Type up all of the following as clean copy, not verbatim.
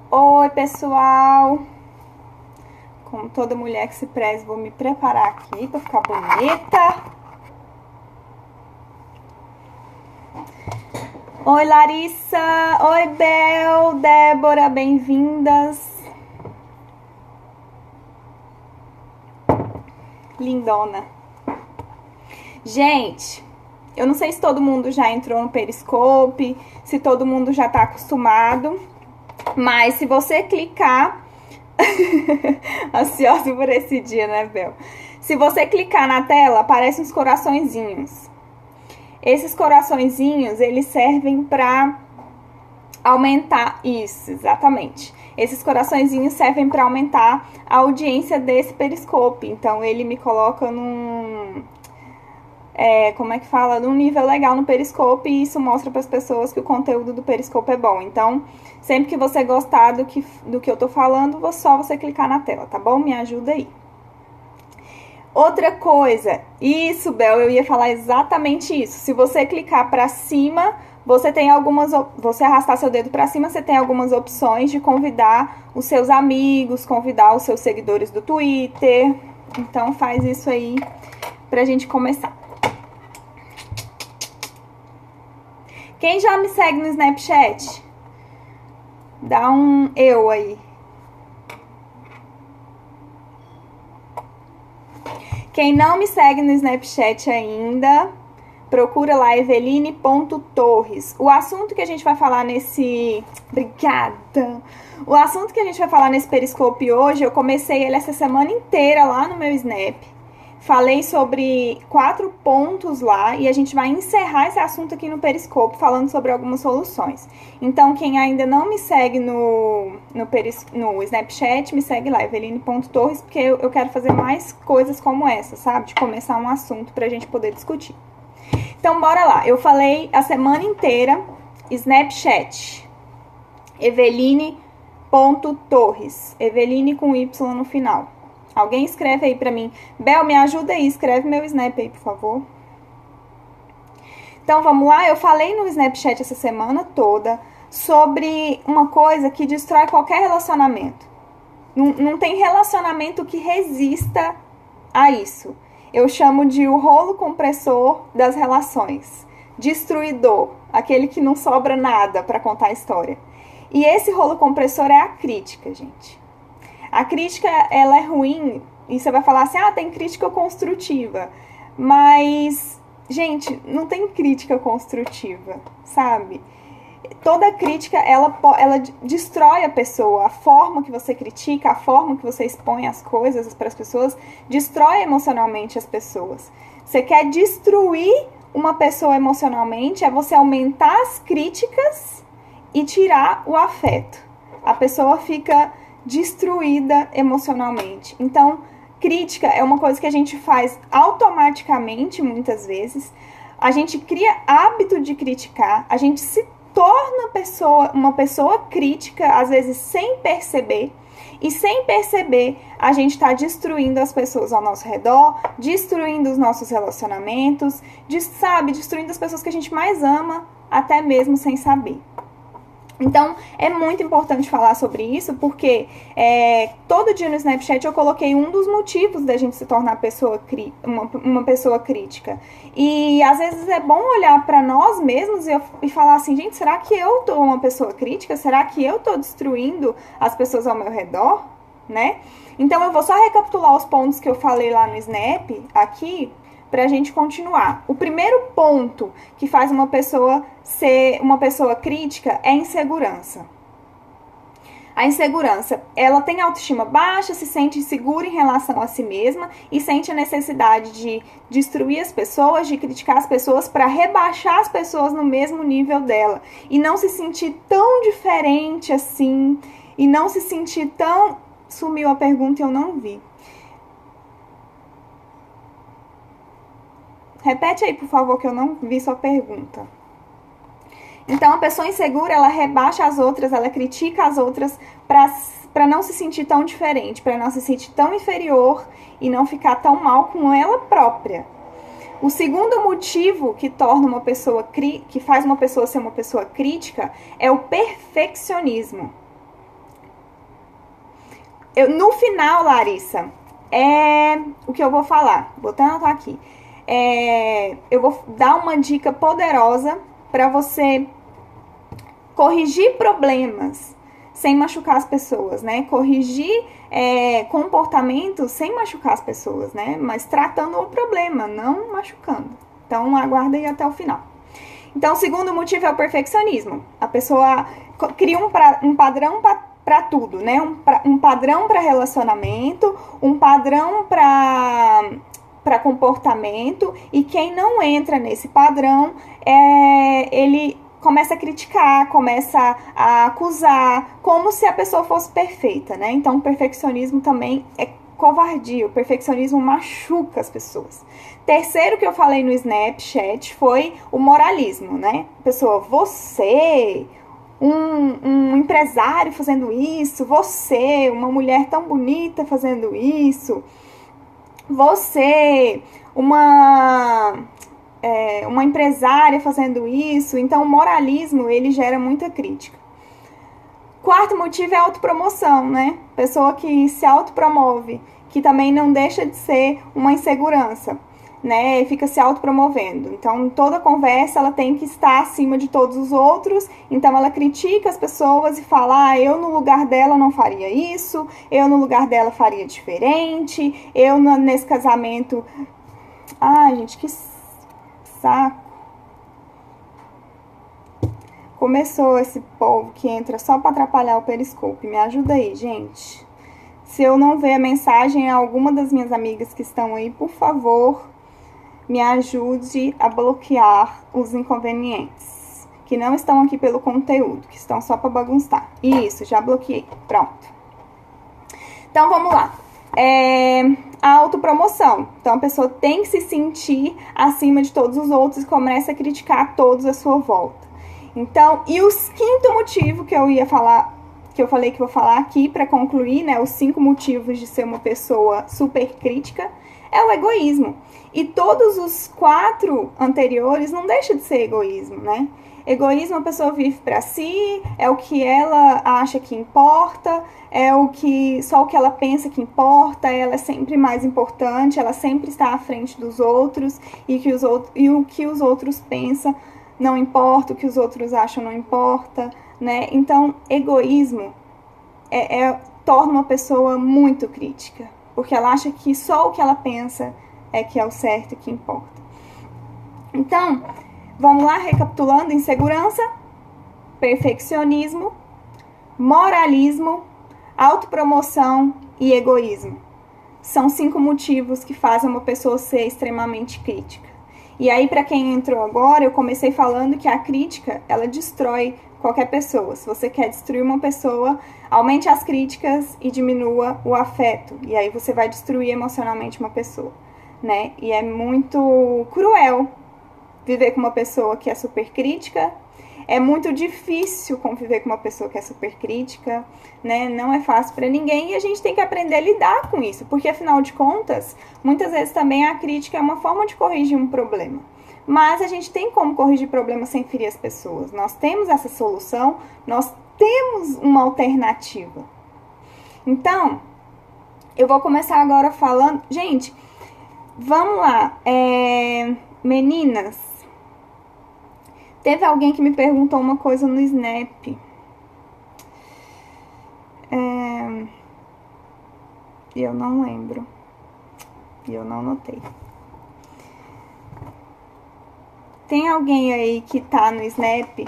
Oi, pessoal! Como toda mulher que se preze, vou me preparar aqui pra ficar bonita. Oi, Larissa! Oi, Bel! Débora, bem-vindas! Lindona! Gente, eu não sei se todo mundo já entrou no Periscope, se todo mundo já tá acostumado, mas se você clicar... Ansiosa por esse dia, né, Bel? Se você clicar na tela, aparecem uns coraçõezinhos. Esses coraçõezinhos, eles servem para aumentar... Isso, exatamente. Esses coraçõezinhos servem para aumentar a audiência desse Periscope. Então, ele me coloca num... como é que fala? Num nível legal no Periscope, e isso mostra para as pessoas que o conteúdo do Periscope é bom. Então, sempre que você gostar do que eu tô falando, só você clicar na tela, tá bom? Me ajuda aí. Outra coisa, isso, Bel, eu ia falar exatamente isso. Se você clicar para cima, você tem algumas... Você arrastar seu dedo para cima, você tem algumas opções de convidar os seus amigos, convidar os seus seguidores do Twitter. Então, faz isso aí pra gente começar. Quem já me segue no Snapchat? Dá um eu aí. Quem não me segue no Snapchat ainda, procura lá eveline.torres. O assunto que a gente vai falar nesse... Obrigada! O assunto que a gente vai falar nesse Periscope hoje, eu comecei ele essa semana inteira lá no meu Snap. Falei sobre 4 pontos lá e a gente vai encerrar esse assunto aqui no Periscope falando sobre algumas soluções. Então, quem ainda não me segue no Snapchat, me segue lá, eveline.torres, porque eu quero fazer mais coisas como essa, sabe? De começar um assunto pra gente poder discutir. Então, bora lá. Eu falei a semana inteira Snapchat, eveline.torres, Eveline com Y no final. Alguém escreve aí pra mim. Bel, me ajuda aí, escreve meu Snap aí, por favor. Então, vamos lá. Eu falei no Snapchat essa semana toda sobre uma coisa que destrói qualquer relacionamento. Não tem relacionamento que resista a isso. Eu chamo de o rolo compressor das relações. Destruidor. Aquele que não sobra nada pra contar a história. E esse rolo compressor é a crítica, gente. A crítica, ela é ruim, e você vai falar assim, tem crítica construtiva. Mas, gente, não tem crítica construtiva, sabe? Toda crítica, ela destrói a pessoa. A forma que você critica, a forma que você expõe as coisas para as pessoas, destrói emocionalmente as pessoas. Você quer destruir uma pessoa emocionalmente, é você aumentar as críticas e tirar o afeto. A pessoa fica... destruída emocionalmente. Então, crítica é uma coisa que a gente faz automaticamente, muitas vezes. A gente cria hábito de criticar, a gente se torna uma pessoa crítica, às vezes sem perceber. E sem perceber, a gente está destruindo as pessoas ao nosso redor, destruindo os nossos relacionamentos, destruindo as pessoas que a gente mais ama, até mesmo sem saber. Então, é muito importante falar sobre isso, porque todo dia no Snapchat eu coloquei um dos motivos da gente se tornar uma pessoa crítica. E, às vezes, é bom olhar para nós mesmos e falar assim, gente, será que eu tô uma pessoa crítica? Será que eu tô destruindo as pessoas ao meu redor? Né? Então, eu vou só recapitular os pontos que eu falei lá no Snap, aqui, pra gente continuar. O primeiro ponto que faz uma pessoa ser uma pessoa crítica é a insegurança. A insegurança, ela tem autoestima baixa, se sente insegura em relação a si mesma e sente a necessidade de destruir as pessoas, de criticar as pessoas para rebaixar as pessoas no mesmo nível dela. E não se sentir tão diferente assim, e não se sentir tão... Sumiu a pergunta e eu não vi. Repete aí, por favor, que eu não vi sua pergunta. Então, a pessoa insegura, ela rebaixa as outras, ela critica as outras para não se sentir tão diferente, para não se sentir tão inferior e não ficar tão mal com ela própria. O segundo motivo que torna uma pessoa que faz uma pessoa ser uma pessoa crítica é o perfeccionismo. No final, Larissa, o que eu vou falar. Vou até anotar aqui. Eu vou dar uma dica poderosa para você corrigir problemas sem machucar as pessoas, né? Corrigir comportamentos sem machucar as pessoas, né? Mas tratando o problema, não machucando. Então, aguarda aí até o final. Então, o segundo motivo é o perfeccionismo. A pessoa cria um padrão para tudo, né? Um padrão para relacionamento, um padrão para comportamento, e quem não entra nesse padrão, ele começa a criticar, começa a acusar, como se a pessoa fosse perfeita, né? Então, o perfeccionismo também é covardia. O perfeccionismo machuca as pessoas. Terceiro que eu falei no Snapchat foi o moralismo, né? Pessoa, você, um empresário fazendo isso, você, uma mulher tão bonita fazendo isso, você, uma empresária fazendo isso. Então, o moralismo, ele gera muita crítica. Quarto motivo é a autopromoção, né? Pessoa que se autopromove, que também não deixa de ser uma insegurança, né? Fica se autopromovendo. Então, toda conversa, ela tem que estar acima de todos os outros. Então, ela critica as pessoas e fala, eu no lugar dela não faria isso, eu no lugar dela faria diferente, eu nesse casamento... Ai, gente, que saco. Começou esse povo que entra só para atrapalhar o Periscope. Me ajuda aí, gente. Se eu não ver a mensagem a alguma das minhas amigas que estão aí, por favor, me ajude a bloquear os inconvenientes, que não estão aqui pelo conteúdo, que estão só para bagunçar. Isso, já bloqueei. Pronto. Então, vamos lá. A autopromoção. Então, a pessoa tem que se sentir acima de todos os outros e começa a criticar todos à sua volta. Então, e o quinto motivo que eu ia falar, que eu falei que vou falar aqui para concluir, né, os 5 motivos de ser uma pessoa super crítica, é o egoísmo. E todos os 4 anteriores não deixa de ser egoísmo, né? Egoísmo, a pessoa vive para si, é o que ela acha que importa, só o que ela pensa que importa, ela é sempre mais importante, ela sempre está à frente dos outros, e o que os outros pensam não importa, o que os outros acham não importa, né? Então, egoísmo torna uma pessoa muito crítica, porque ela acha que só o que ela pensa é que é o certo e que importa. Então, vamos lá, recapitulando: insegurança, perfeccionismo, moralismo, autopromoção e egoísmo. São 5 motivos que fazem uma pessoa ser extremamente crítica. E aí, para quem entrou agora, eu comecei falando que a crítica, ela destrói qualquer pessoa. Se você quer destruir uma pessoa, aumente as críticas e diminua o afeto. E aí você vai destruir emocionalmente uma pessoa, né? E é muito cruel viver com uma pessoa que é super crítica. É muito difícil conviver com uma pessoa que é super crítica, né? Não é fácil para ninguém, e a gente tem que aprender a lidar com isso, porque afinal de contas, muitas vezes também a crítica é uma forma de corrigir um problema. Mas a gente tem como corrigir problemas sem ferir as pessoas. Nós temos essa solução, nós temos uma alternativa. Então, eu vou começar agora falando... Gente, vamos lá. Meninas, teve alguém que me perguntou uma coisa no Snap. E eu não lembro. E eu não notei. Tem alguém aí que tá no Snap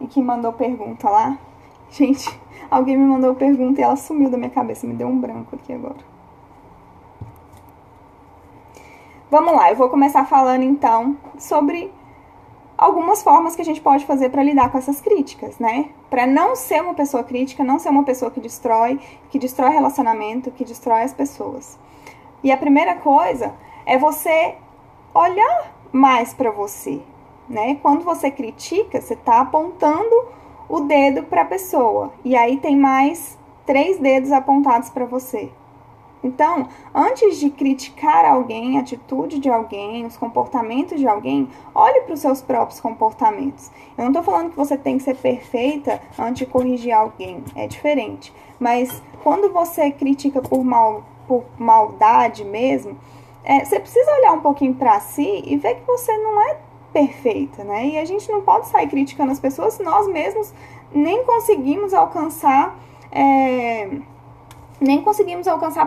e que mandou pergunta lá? Gente, alguém me mandou pergunta e ela sumiu da minha cabeça. Me deu um branco aqui agora. Vamos lá, eu vou começar falando então sobre algumas formas que a gente pode fazer para lidar com essas críticas, né? Para não ser uma pessoa crítica, não ser uma pessoa que destrói relacionamento, que destrói as pessoas. E a primeira coisa é você olhar mais para você, né? Quando você critica, você está apontando o dedo para a pessoa, e aí tem mais 3 dedos apontados para você. Então, antes de criticar alguém, a atitude de alguém, os comportamentos de alguém, olhe para os seus próprios comportamentos. Eu não estou falando que você tem que ser perfeita antes de corrigir alguém, é diferente. Mas quando você critica por maldade mesmo, você precisa olhar um pouquinho pra si e ver que você não é perfeita, né? E a gente não pode sair criticando as pessoas se nós mesmos nem conseguimos alcançar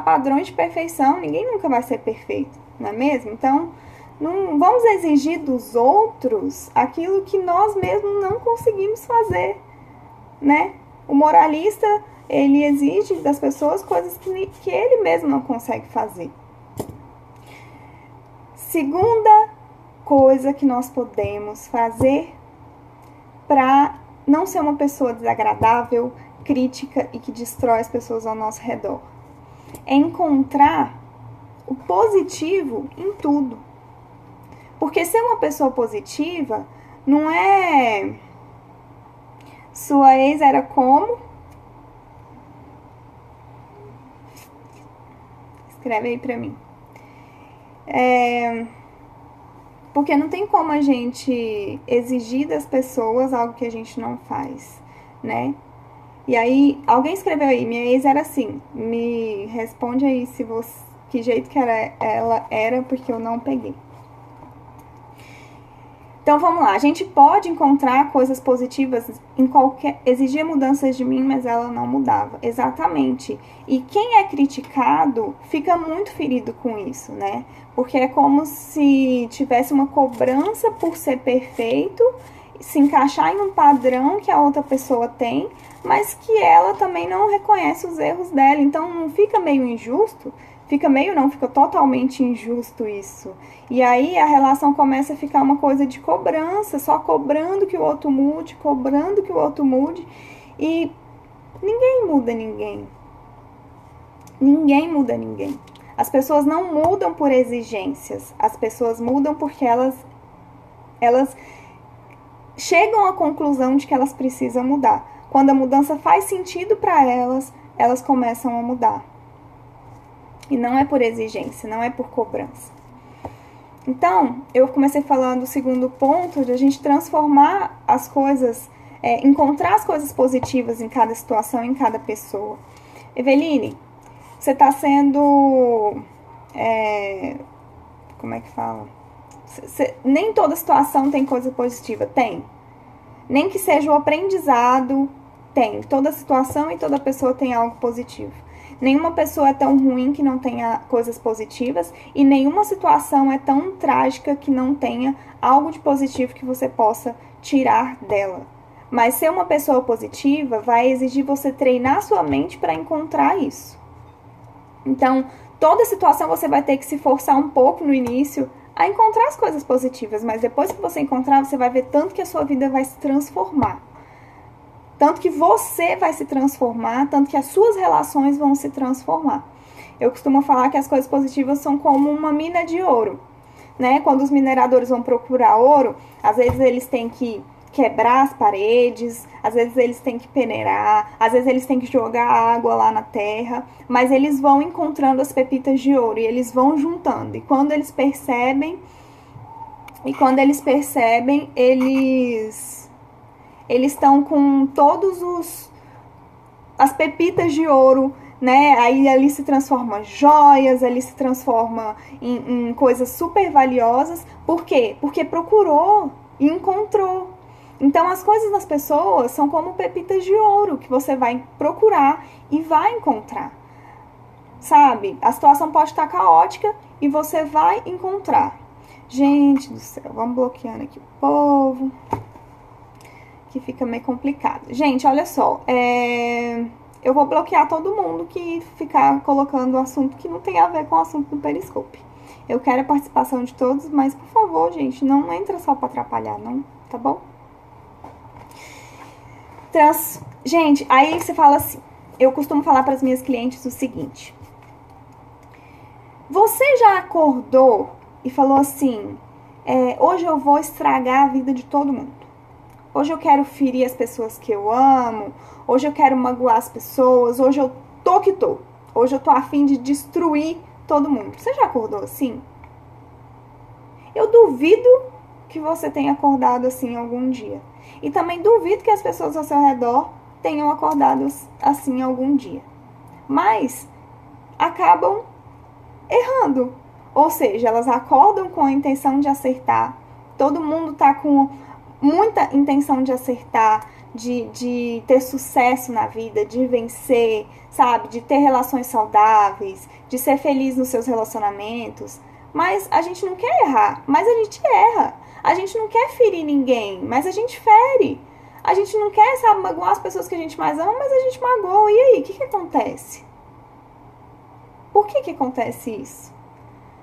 padrões de perfeição. Ninguém nunca vai ser perfeito, não é mesmo? Então, não vamos exigir dos outros aquilo que nós mesmos não conseguimos fazer, né? O moralista, ele exige das pessoas coisas que ele mesmo não consegue fazer. Segunda coisa que nós podemos fazer para não ser uma pessoa desagradável, crítica e que destrói as pessoas ao nosso redor, é encontrar o positivo em tudo. Porque ser uma pessoa positiva não é sua ex era como? Escreve aí pra mim. Porque não tem como a gente exigir das pessoas algo que a gente não faz, né? E aí, alguém escreveu aí, minha ex era assim. Me responde aí que jeito que ela era, porque eu não peguei. Então vamos lá, a gente pode encontrar coisas positivas em exigia mudanças de mim, mas ela não mudava. Exatamente. E quem é criticado fica muito ferido com isso, né? Porque é como se tivesse uma cobrança por ser perfeito, se encaixar em um padrão que a outra pessoa tem, mas que ela também não reconhece os erros dela. Então não fica meio injusto? Fica totalmente injusto isso. E aí a relação começa a ficar uma coisa de cobrança, só cobrando que o outro mude, e ninguém muda ninguém. Ninguém muda ninguém. As pessoas não mudam por exigências, as pessoas mudam porque elas chegam à conclusão de que elas precisam mudar. Quando a mudança faz sentido para elas, elas começam a mudar. E não é por exigência, não é por cobrança. Então, eu comecei falando o segundo ponto, de a gente transformar as coisas, encontrar as coisas positivas em cada situação, em cada pessoa. Eveline, você está sendo... como é que fala? Nem toda situação tem coisa positiva. Tem. Nem que seja o aprendizado, tem. Toda situação e toda pessoa tem algo positivo. Nenhuma pessoa é tão ruim que não tenha coisas positivas e nenhuma situação é tão trágica que não tenha algo de positivo que você possa tirar dela. Mas ser uma pessoa positiva vai exigir você treinar sua mente para encontrar isso. Então, toda situação você vai ter que se forçar um pouco no início a encontrar as coisas positivas, mas depois que você encontrar, você vai ver tanto que a sua vida vai se transformar. Tanto que você vai se transformar, tanto que as suas relações vão se transformar. Eu costumo falar que as coisas positivas são como uma mina de ouro, né? Quando os mineradores vão procurar ouro, às vezes eles têm que quebrar as paredes, às vezes eles têm que peneirar, às vezes eles têm que jogar água lá na terra, mas eles vão encontrando as pepitas de ouro e eles vão juntando. E quando eles percebem, eles estão com as pepitas de ouro, né? Aí ali se transforma joias, ali se transforma em coisas super valiosas. Por quê? Porque procurou e encontrou. Então as coisas das pessoas são como pepitas de ouro que você vai procurar e vai encontrar. Sabe? A situação pode estar caótica e você vai encontrar. Gente do céu, vamos bloqueando aqui o povo, que fica meio complicado. Gente, olha só, eu vou bloquear todo mundo que ficar colocando assunto que não tem a ver com o assunto do Periscope. Eu quero a participação de todos, mas por favor, gente, não entra só pra atrapalhar, não, tá bom? Gente, aí você fala assim, eu costumo falar para as minhas clientes o seguinte: você já acordou e falou assim, hoje eu vou estragar a vida de todo mundo? Hoje eu quero ferir as pessoas que eu amo, hoje eu quero magoar as pessoas, hoje eu tô que tô. Hoje eu tô a fim de destruir todo mundo. Você já acordou assim? Eu duvido que você tenha acordado assim algum dia. E também duvido que as pessoas ao seu redor tenham acordado assim algum dia. mas acabam errando. Ou seja, elas acordam com a intenção de acertar. Todo mundo tá com muita intenção de acertar, de ter sucesso na vida, de vencer, sabe? De ter relações saudáveis, de ser feliz nos seus relacionamentos. Mas a gente não quer errar, mas a gente erra. A gente não quer ferir ninguém, mas a gente fere. A gente não quer, sabe, magoar as pessoas que a gente mais ama, mas a gente magoa. E aí, o que acontece? Por que acontece isso?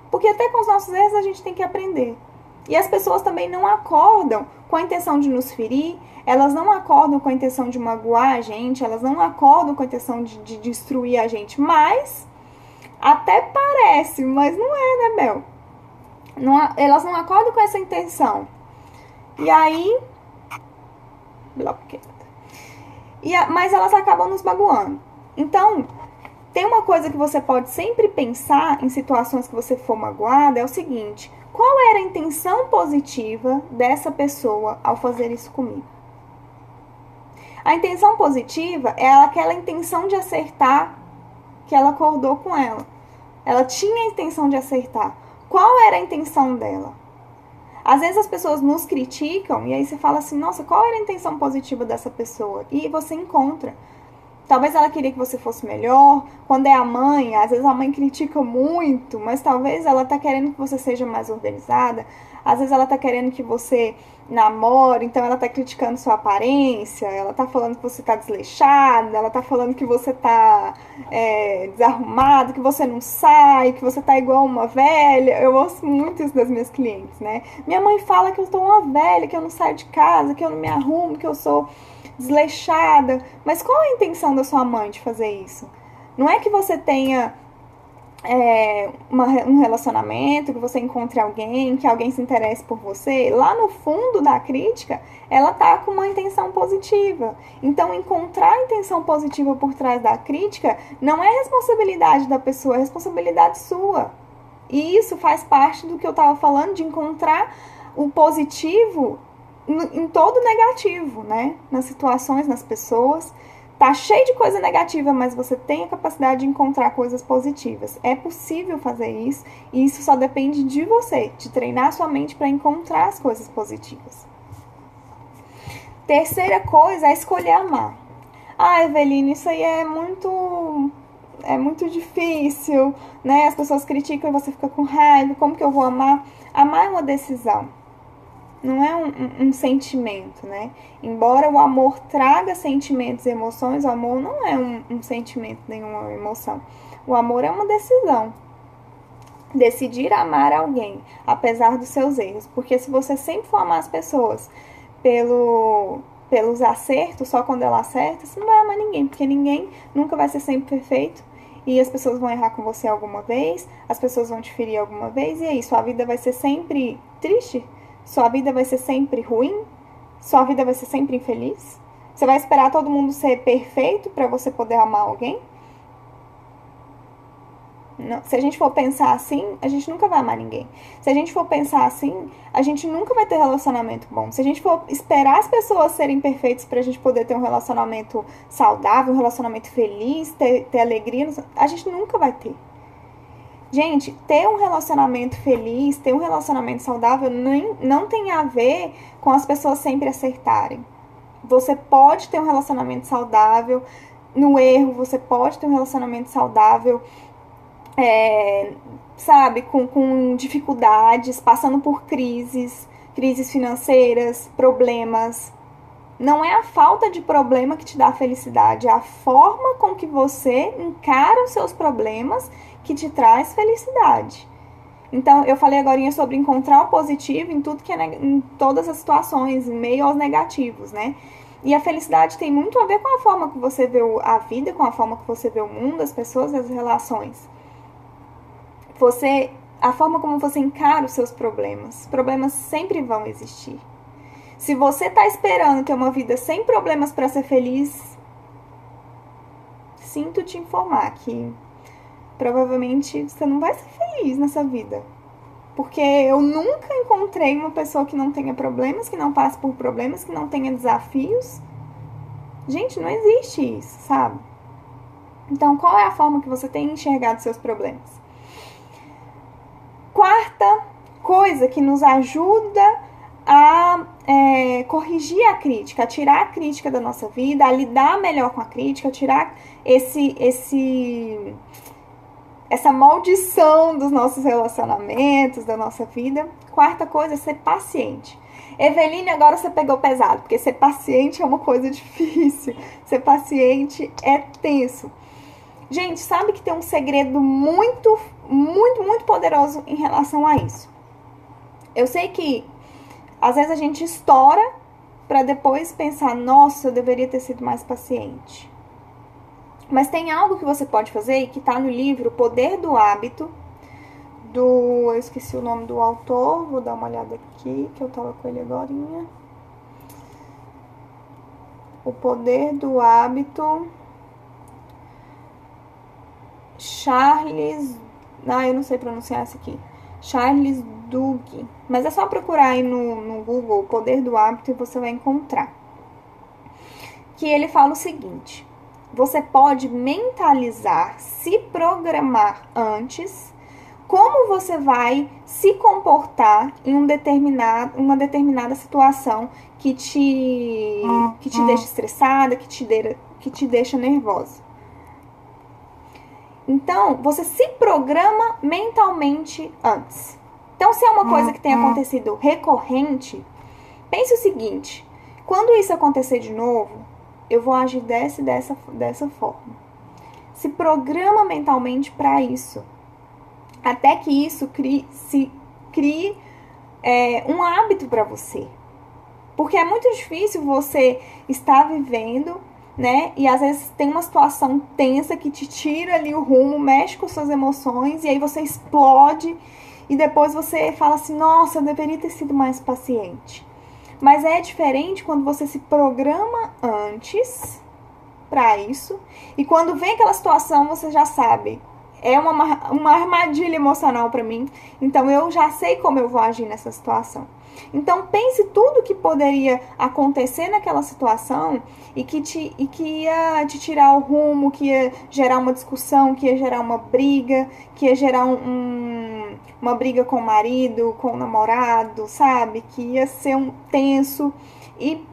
Porque até com os nossos erros a gente tem que aprender. E as pessoas também não acordam com a intenção de nos ferir, elas não acordam com a intenção de magoar a gente, elas não acordam com a intenção de destruir a gente, mas até parece, mas não é, né, Bel? Elas não acordam com essa intenção. E aí... mas elas acabam nos magoando. Então, tem uma coisa que você pode sempre pensar em situações que você for magoada, é o seguinte: qual era a intenção positiva dessa pessoa ao fazer isso comigo? A intenção positiva é aquela intenção de acertar que ela acordou com ela. Ela tinha a intenção de acertar. Qual era a intenção dela? Às vezes as pessoas nos criticam e aí você fala assim, nossa, qual era a intenção positiva dessa pessoa? E você encontra. Talvez ela queria que você fosse melhor. Quando é a mãe, às vezes a mãe critica muito, mas talvez ela tá querendo que você seja mais organizada. Às vezes ela tá querendo que você namore, então ela tá criticando sua aparência, ela tá falando que você tá desleixada, ela tá falando que você tá desarrumado, que você não sai, que você tá igual uma velha. Eu ouço muito isso das minhas clientes, né? Minha mãe fala que eu tô uma velha, que eu não saio de casa, que eu não me arrumo, que eu sou desleixada. Mas qual é a intenção da sua mãe de fazer isso? Não é que você tenha um relacionamento, que você encontre alguém, que alguém se interesse por você. Lá no fundo da crítica, ela tá com uma intenção positiva. Então, encontrar a intenção positiva por trás da crítica não é responsabilidade da pessoa, é responsabilidade sua. E isso faz parte do que eu tava falando, de encontrar o positivo em todo negativo, né? Nas situações, nas pessoas. Tá cheio de coisa negativa, mas você tem a capacidade de encontrar coisas positivas. É possível fazer isso, e isso só depende de você, de treinar sua mente para encontrar as coisas positivas. Terceira coisa é escolher amar. Ah, Eveline, isso aí é muito difícil, né? As pessoas criticam e você fica com raiva. Como que eu vou amar? Amar é uma decisão. Não é um sentimento, né? Embora o amor traga sentimentos e emoções, o amor não é um sentimento, nenhuma emoção. O amor é uma decisão. Decidir amar alguém, apesar dos seus erros. Porque se você sempre for amar as pessoas pelos acertos, só quando ela acerta, você não vai amar ninguém. Porque ninguém nunca vai ser sempre perfeito. E as pessoas vão errar com você alguma vez, as pessoas vão te ferir alguma vez, e aí, sua vida vai ser sempre triste? Sua vida vai ser sempre ruim? Sua vida vai ser sempre infeliz? Você vai esperar todo mundo ser perfeito para você poder amar alguém? Não. Se a gente for pensar assim, a gente nunca vai amar ninguém. Se a gente for pensar assim, a gente nunca vai ter relacionamento bom. Se a gente for esperar as pessoas serem perfeitas pra gente poder ter um relacionamento saudável, um relacionamento feliz, ter alegria, a gente nunca vai ter. Gente, ter um relacionamento feliz, ter um relacionamento saudável não tem a ver com as pessoas sempre acertarem. Você pode ter um relacionamento saudável no erro, você pode ter um relacionamento saudável, sabe, com dificuldades, passando por crises financeiras, problemas. Não é a falta de problema que te dá felicidade, é a forma com que você encara os seus problemas que te traz felicidade. Então, eu falei agora sobre encontrar o positivo em tudo em todas as situações, em meio aos negativos, né? E a felicidade tem muito a ver com a forma que você vê a vida, com a forma que você vê o mundo, as pessoas, as relações. A forma como você encara os seus problemas. Os problemas sempre vão existir. Se você está esperando ter uma vida sem problemas para ser feliz, sinto te informar que provavelmente você não vai ser feliz nessa vida. Porque eu nunca encontrei uma pessoa que não tenha problemas, que não passe por problemas, que não tenha desafios. Gente, não existe isso, sabe? Então, qual é a forma que você tem enxergado seus problemas? Quarta coisa que nos ajuda a corrigir a crítica, a tirar a crítica da nossa vida, a lidar melhor com a crítica, a tirar essa maldição dos nossos relacionamentos, da nossa vida. Quarta coisa é ser paciente. Eveline, agora você pegou pesado, porque ser paciente é uma coisa difícil. Ser paciente é tenso. Gente, sabe que tem um segredo muito, muito, muito poderoso em relação a isso. Eu sei que às vezes a gente estoura para depois pensar, nossa, eu deveria ter sido mais paciente. Mas tem algo que você pode fazer e que está no livro O Poder do Hábito, eu esqueci o nome do autor, vou dar uma olhada aqui, que eu tava com ele agorinha. O Poder do Hábito, Charles, eu não sei pronunciar isso aqui, Charles Duhigg, mas é só procurar aí no Google O Poder do Hábito e você vai encontrar. Que ele fala o seguinte: você pode mentalizar, se programar antes, como você vai se comportar em uma determinada situação que te deixa estressada, que te deixa nervosa. Então, você se programa mentalmente antes. Então, se é uma coisa que tem acontecido recorrente, pense o seguinte: quando isso acontecer de novo, eu vou agir dessa forma. Se programa mentalmente para isso. Até que isso crie um hábito para você. Porque é muito difícil você estar vivendo, né? E às vezes tem uma situação tensa que te tira ali o rumo, mexe com suas emoções, e aí você explode, e depois você fala assim, nossa, eu deveria ter sido mais paciente. Mas é diferente quando você se programa antes para isso, e quando vem aquela situação, você já sabe, é uma armadilha emocional para mim, então eu já sei como eu vou agir nessa situação. Então pense tudo que poderia acontecer naquela situação e que ia te tirar o rumo, que ia gerar uma discussão, que ia gerar uma briga, que ia gerar uma briga com o marido, com o namorado, sabe? Que ia ser um tenso. E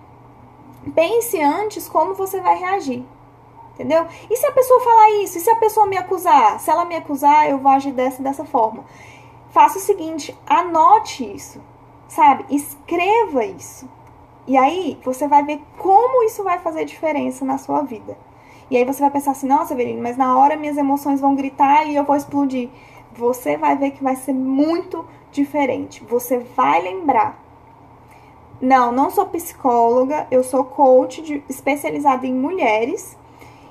pense antes como você vai reagir. Entendeu? E se a pessoa falar isso? E se a pessoa me acusar? Se ela me acusar, eu vou agir dessa forma. Faça o seguinte, anote isso, sabe? Escreva isso. E aí, você vai ver como isso vai fazer diferença na sua vida. E aí você vai pensar assim, nossa, Eveline, mas na hora minhas emoções vão gritar e eu vou explodir. Você vai ver que vai ser muito diferente. Você vai lembrar. Não sou psicóloga, eu sou coach especializada em mulheres.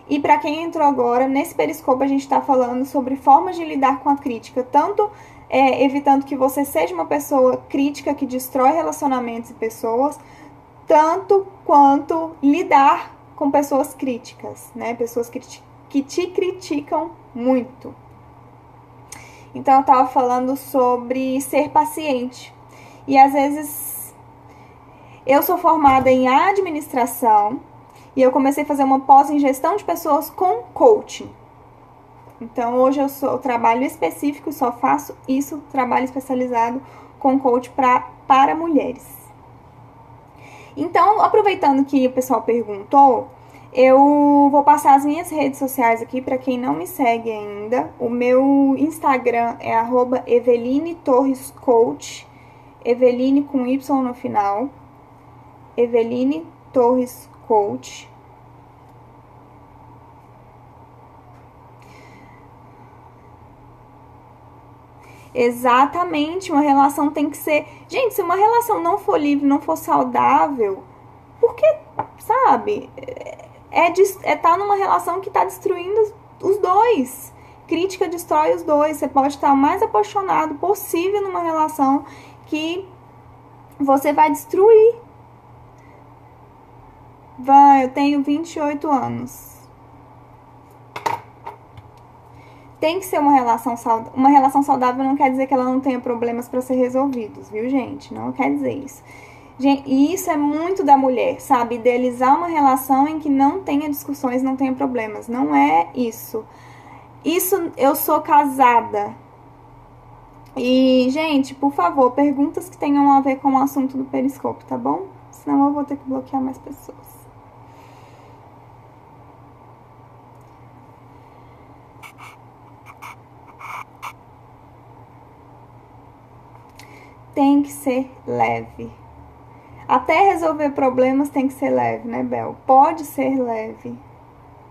E para quem entrou agora, nesse Periscope a gente está falando sobre formas de lidar com a crítica, tanto evitando que você seja uma pessoa crítica que destrói relacionamentos e pessoas, tanto quanto lidar com pessoas críticas, né? Pessoas que te criticam muito. Então eu estava falando sobre ser paciente. E às vezes eu sou formada em administração, e eu comecei a fazer uma pós em gestão de pessoas com coaching. Então, hoje eu trabalho específico, só faço isso, trabalho especializado com coaching para mulheres. Então, aproveitando que o pessoal perguntou, eu vou passar as minhas redes sociais aqui para quem não me segue ainda. O meu Instagram é @EvelineTorresCoach, Eveline com Y no final, Eveline Torres Coach. Exatamente, uma relação tem que ser... Gente, se uma relação não for livre, não for saudável, porque, sabe, tá numa relação que tá destruindo os dois. Crítica destrói os dois. Você pode estar o mais apaixonado possível numa relação que você vai destruir. Eu tenho 28 anos. Tem que ser uma relação saudável. Uma relação saudável não quer dizer que ela não tenha problemas para ser resolvidos, viu, gente? Não quer dizer isso. Gente, e isso é muito da mulher, sabe? Idealizar uma relação em que não tenha discussões, não tenha problemas. Não é isso. Isso, eu sou casada. E, gente, por favor, perguntas que tenham a ver com o assunto do Periscope, tá bom? Senão eu vou ter que bloquear mais pessoas. Tem que ser leve. Até resolver problemas tem que ser leve, né, Bel? Pode ser leve.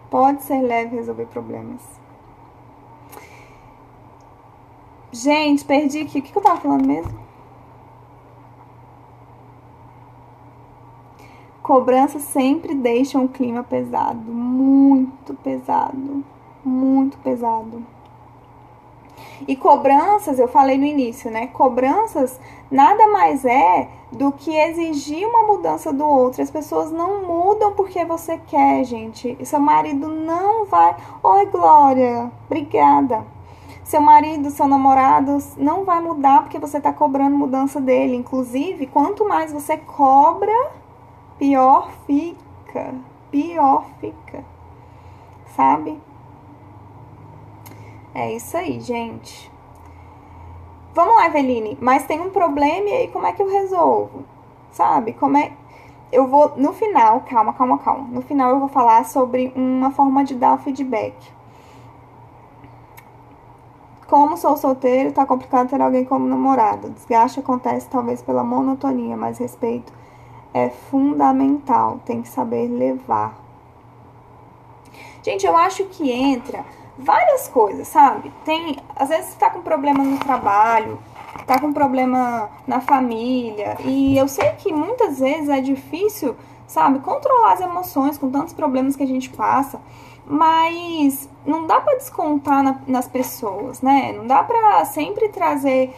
Pode ser leve resolver problemas. Gente, perdi aqui. O que eu tava falando mesmo? Cobranças sempre deixam o clima pesado. Muito pesado. Muito pesado. E cobranças, eu falei no início, né? Cobranças nada mais é do que exigir uma mudança do outro. As pessoas não mudam porque você quer, gente. E seu marido não vai. Oi, Glória. Obrigada. Seu marido, seu namorado não vai mudar porque você tá cobrando mudança dele. Inclusive, quanto mais você cobra, pior fica. Pior fica. Sabe? É isso aí, gente. Vamos lá, Eveline, mas tem um problema e aí como é que eu resolvo? Sabe? Como é... Eu vou, no final, calma. No final eu vou falar sobre uma forma de dar feedback. Como sou solteiro, tá complicado ter alguém como namorado. Desgaste acontece talvez pela monotonia, mas respeito é fundamental. Tem que saber levar. Gente, eu acho que entra várias coisas, sabe? Às vezes você tá com problema no trabalho, tá com problema na família, e eu sei que muitas vezes é difícil, sabe, controlar as emoções com tantos problemas que a gente passa, mas não dá pra descontar nas pessoas, né? Não dá pra sempre trazer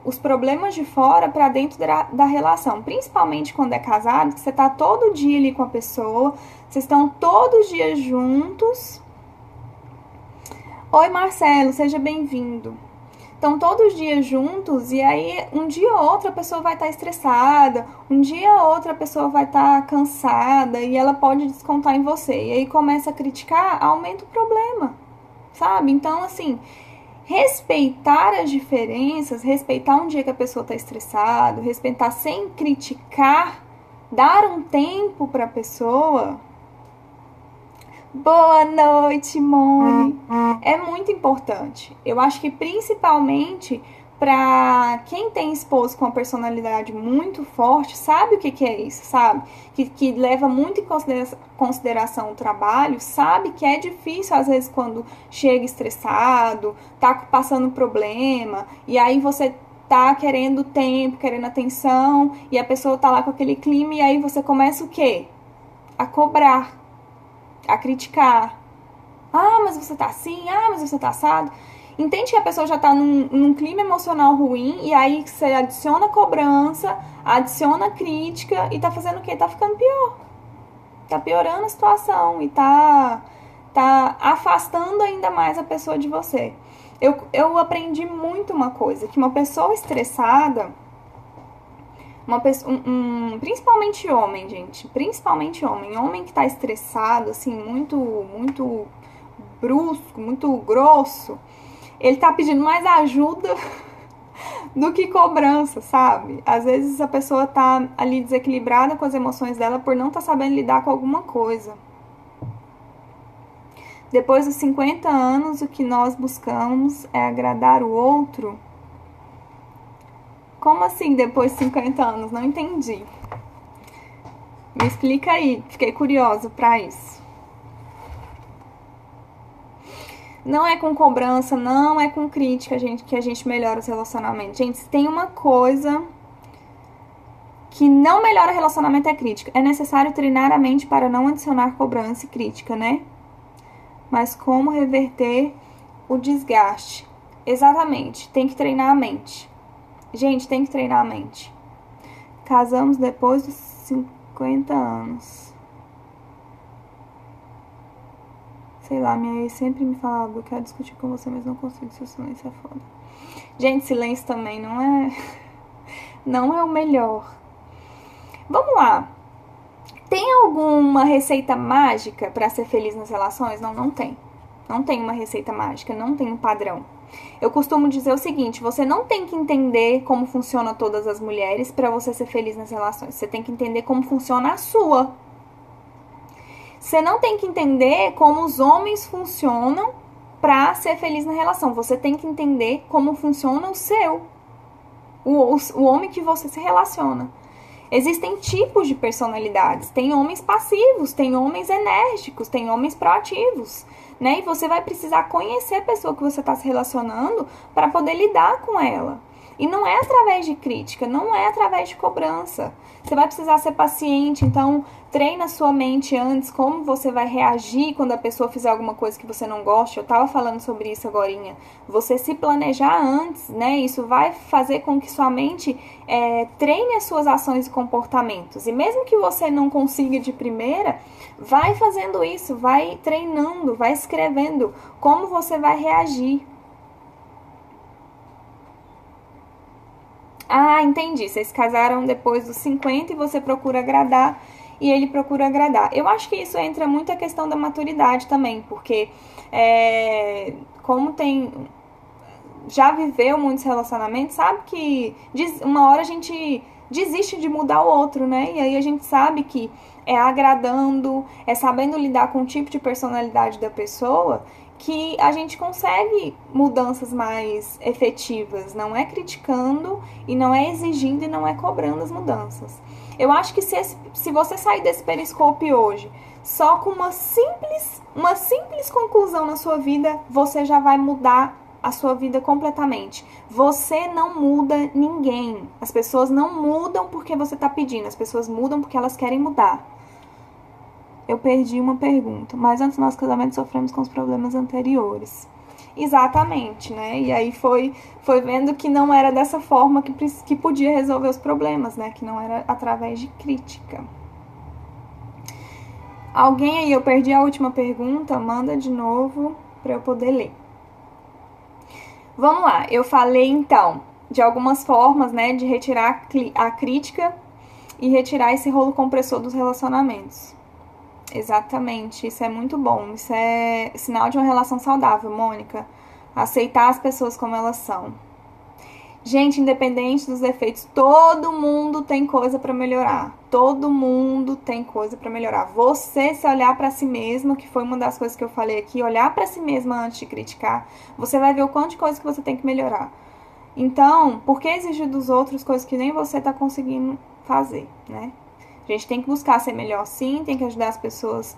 os problemas de fora pra dentro da relação, principalmente quando é casado, que você tá todo dia ali com a pessoa, vocês estão todos os dias juntos. Oi, Marcelo, seja bem-vindo. Estão todos os dias juntos e aí um dia ou outro a pessoa vai estar estressada, um dia ou outro a pessoa vai estar cansada e ela pode descontar em você. E aí começa a criticar, aumenta o problema, sabe? Então, assim, respeitar as diferenças, respeitar um dia que a pessoa está estressada, respeitar sem criticar, dar um tempo para a pessoa. Boa noite, Moni. É muito importante. Eu acho que principalmente para quem tem esposo com uma personalidade muito forte, sabe o que é isso, sabe? Que leva muito em consideração o trabalho, sabe que é difícil às vezes quando chega estressado, tá passando problema, e aí você tá querendo tempo, querendo atenção, e a pessoa tá lá com aquele clima, e aí você começa o quê? A cobrar, a criticar. Ah, mas você tá assim, ah, mas você tá assado. Entende que a pessoa já tá num clima emocional ruim e aí você adiciona cobrança, adiciona crítica e tá fazendo o quê? Tá ficando pior. Tá piorando a situação e tá afastando ainda mais a pessoa de você. Eu aprendi muito uma coisa, que uma pessoa estressada, principalmente homem, gente, principalmente homem que tá estressado, assim, muito brusco, muito grosso, ele tá pedindo mais ajuda do que cobrança, sabe? Às vezes a pessoa tá ali desequilibrada com as emoções dela por não tá sabendo lidar com alguma coisa. Depois dos 50 anos, o que nós buscamos é agradar o outro. Como assim depois de 50 anos? Não entendi. Me explica aí, fiquei curiosa pra isso. Não é com cobrança, não é com crítica que a gente melhora os relacionamentos. Gente, se tem uma coisa que não melhora relacionamento é crítica. É necessário treinar a mente para não adicionar cobrança e crítica, né? Mas como reverter o desgaste? Exatamente, tem que treinar a mente. Gente, tem que treinar a mente. Casamos depois dos 50 anos. Sei lá, minha ex sempre me falava, eu quero discutir com você, mas não consigo, seu silêncio é foda. Gente, silêncio também não é o melhor. Vamos lá. Tem alguma receita mágica para ser feliz nas relações? Não, não tem. Não tem uma receita mágica, não tem um padrão. Eu costumo dizer o seguinte, você não tem que entender como funciona todas as mulheres para você ser feliz nas relações. Você tem que entender como funciona a sua. Você não tem que entender como os homens funcionam para ser feliz na relação. Você tem que entender como funciona o seu. O homem que você se relaciona. Existem tipos de personalidades. Tem homens passivos, tem homens enérgicos, tem homens proativos, né? E você vai precisar conhecer a pessoa que você está se relacionando para poder lidar com ela. E não é através de crítica, não é através de cobrança. Você vai precisar ser paciente, então treina a sua mente antes, como você vai reagir quando a pessoa fizer alguma coisa que você não gosta. Eu estava falando sobre isso agorinha. Você se planejar antes, né? Isso vai fazer com que sua mente treine as suas ações e comportamentos. E mesmo que você não consiga de primeira, vai fazendo isso, vai treinando, vai escrevendo como você vai reagir. Ah, entendi. Vocês casaram depois dos 50 e você procura agradar e ele procura agradar. Eu acho que isso entra muito a questão da maturidade também, porque como já viveu muitos relacionamentos, sabe que uma hora a gente desiste de mudar o outro, né? E aí a gente sabe que é agradando, é sabendo lidar com o tipo de personalidade da pessoa que a gente consegue mudanças mais efetivas, não é criticando e não é exigindo e não é cobrando as mudanças. Eu acho que se você sair desse periscope hoje só com uma simples conclusão na sua vida, você já vai mudar a sua vida completamente. Você não muda ninguém. As pessoas não mudam porque você está pedindo, as pessoas mudam porque elas querem mudar. Eu perdi uma pergunta, mas antes do nosso casamento sofremos com os problemas anteriores. Exatamente, né? E aí foi vendo que não era dessa forma que podia resolver os problemas, né? Que não era através de crítica. Alguém aí, eu perdi a última pergunta, manda de novo para eu poder ler. Vamos lá, eu falei então de algumas formas, né, de retirar a crítica e retirar esse rolo compressor dos relacionamentos. Exatamente, isso é muito bom, isso é sinal de uma relação saudável, Mônica. Aceitar as pessoas como elas são. Gente, independente dos defeitos, todo mundo tem coisa pra melhorar. Todo mundo tem coisa pra melhorar. Você se olhar pra si mesmo, que foi uma das coisas que eu falei aqui, olhar pra si mesma antes de criticar, você vai ver o quanto de coisa que você tem que melhorar. Então, por que exigir dos outros coisas que nem você tá conseguindo fazer, né? A gente tem que buscar ser melhor sim, tem que ajudar as pessoas.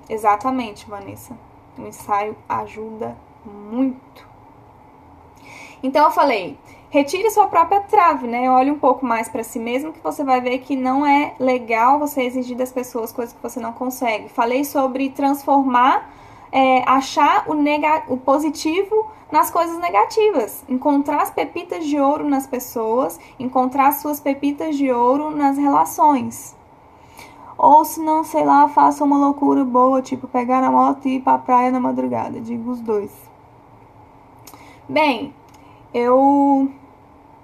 Exatamente, Vanessa. O ensaio ajuda muito. Então eu falei, retire sua própria trave, né? Olhe um pouco mais pra si mesmo, que você vai ver que não é legal você exigir das pessoas coisas que você não consegue. Falei sobre transformar, achar o positivo nas coisas negativas. Encontrar as pepitas de ouro nas pessoas, encontrar as suas pepitas de ouro nas relações. Ou se não, sei lá, faça uma loucura boa, tipo pegar na moto e ir pra praia na madrugada. Digo os dois. Bem, eu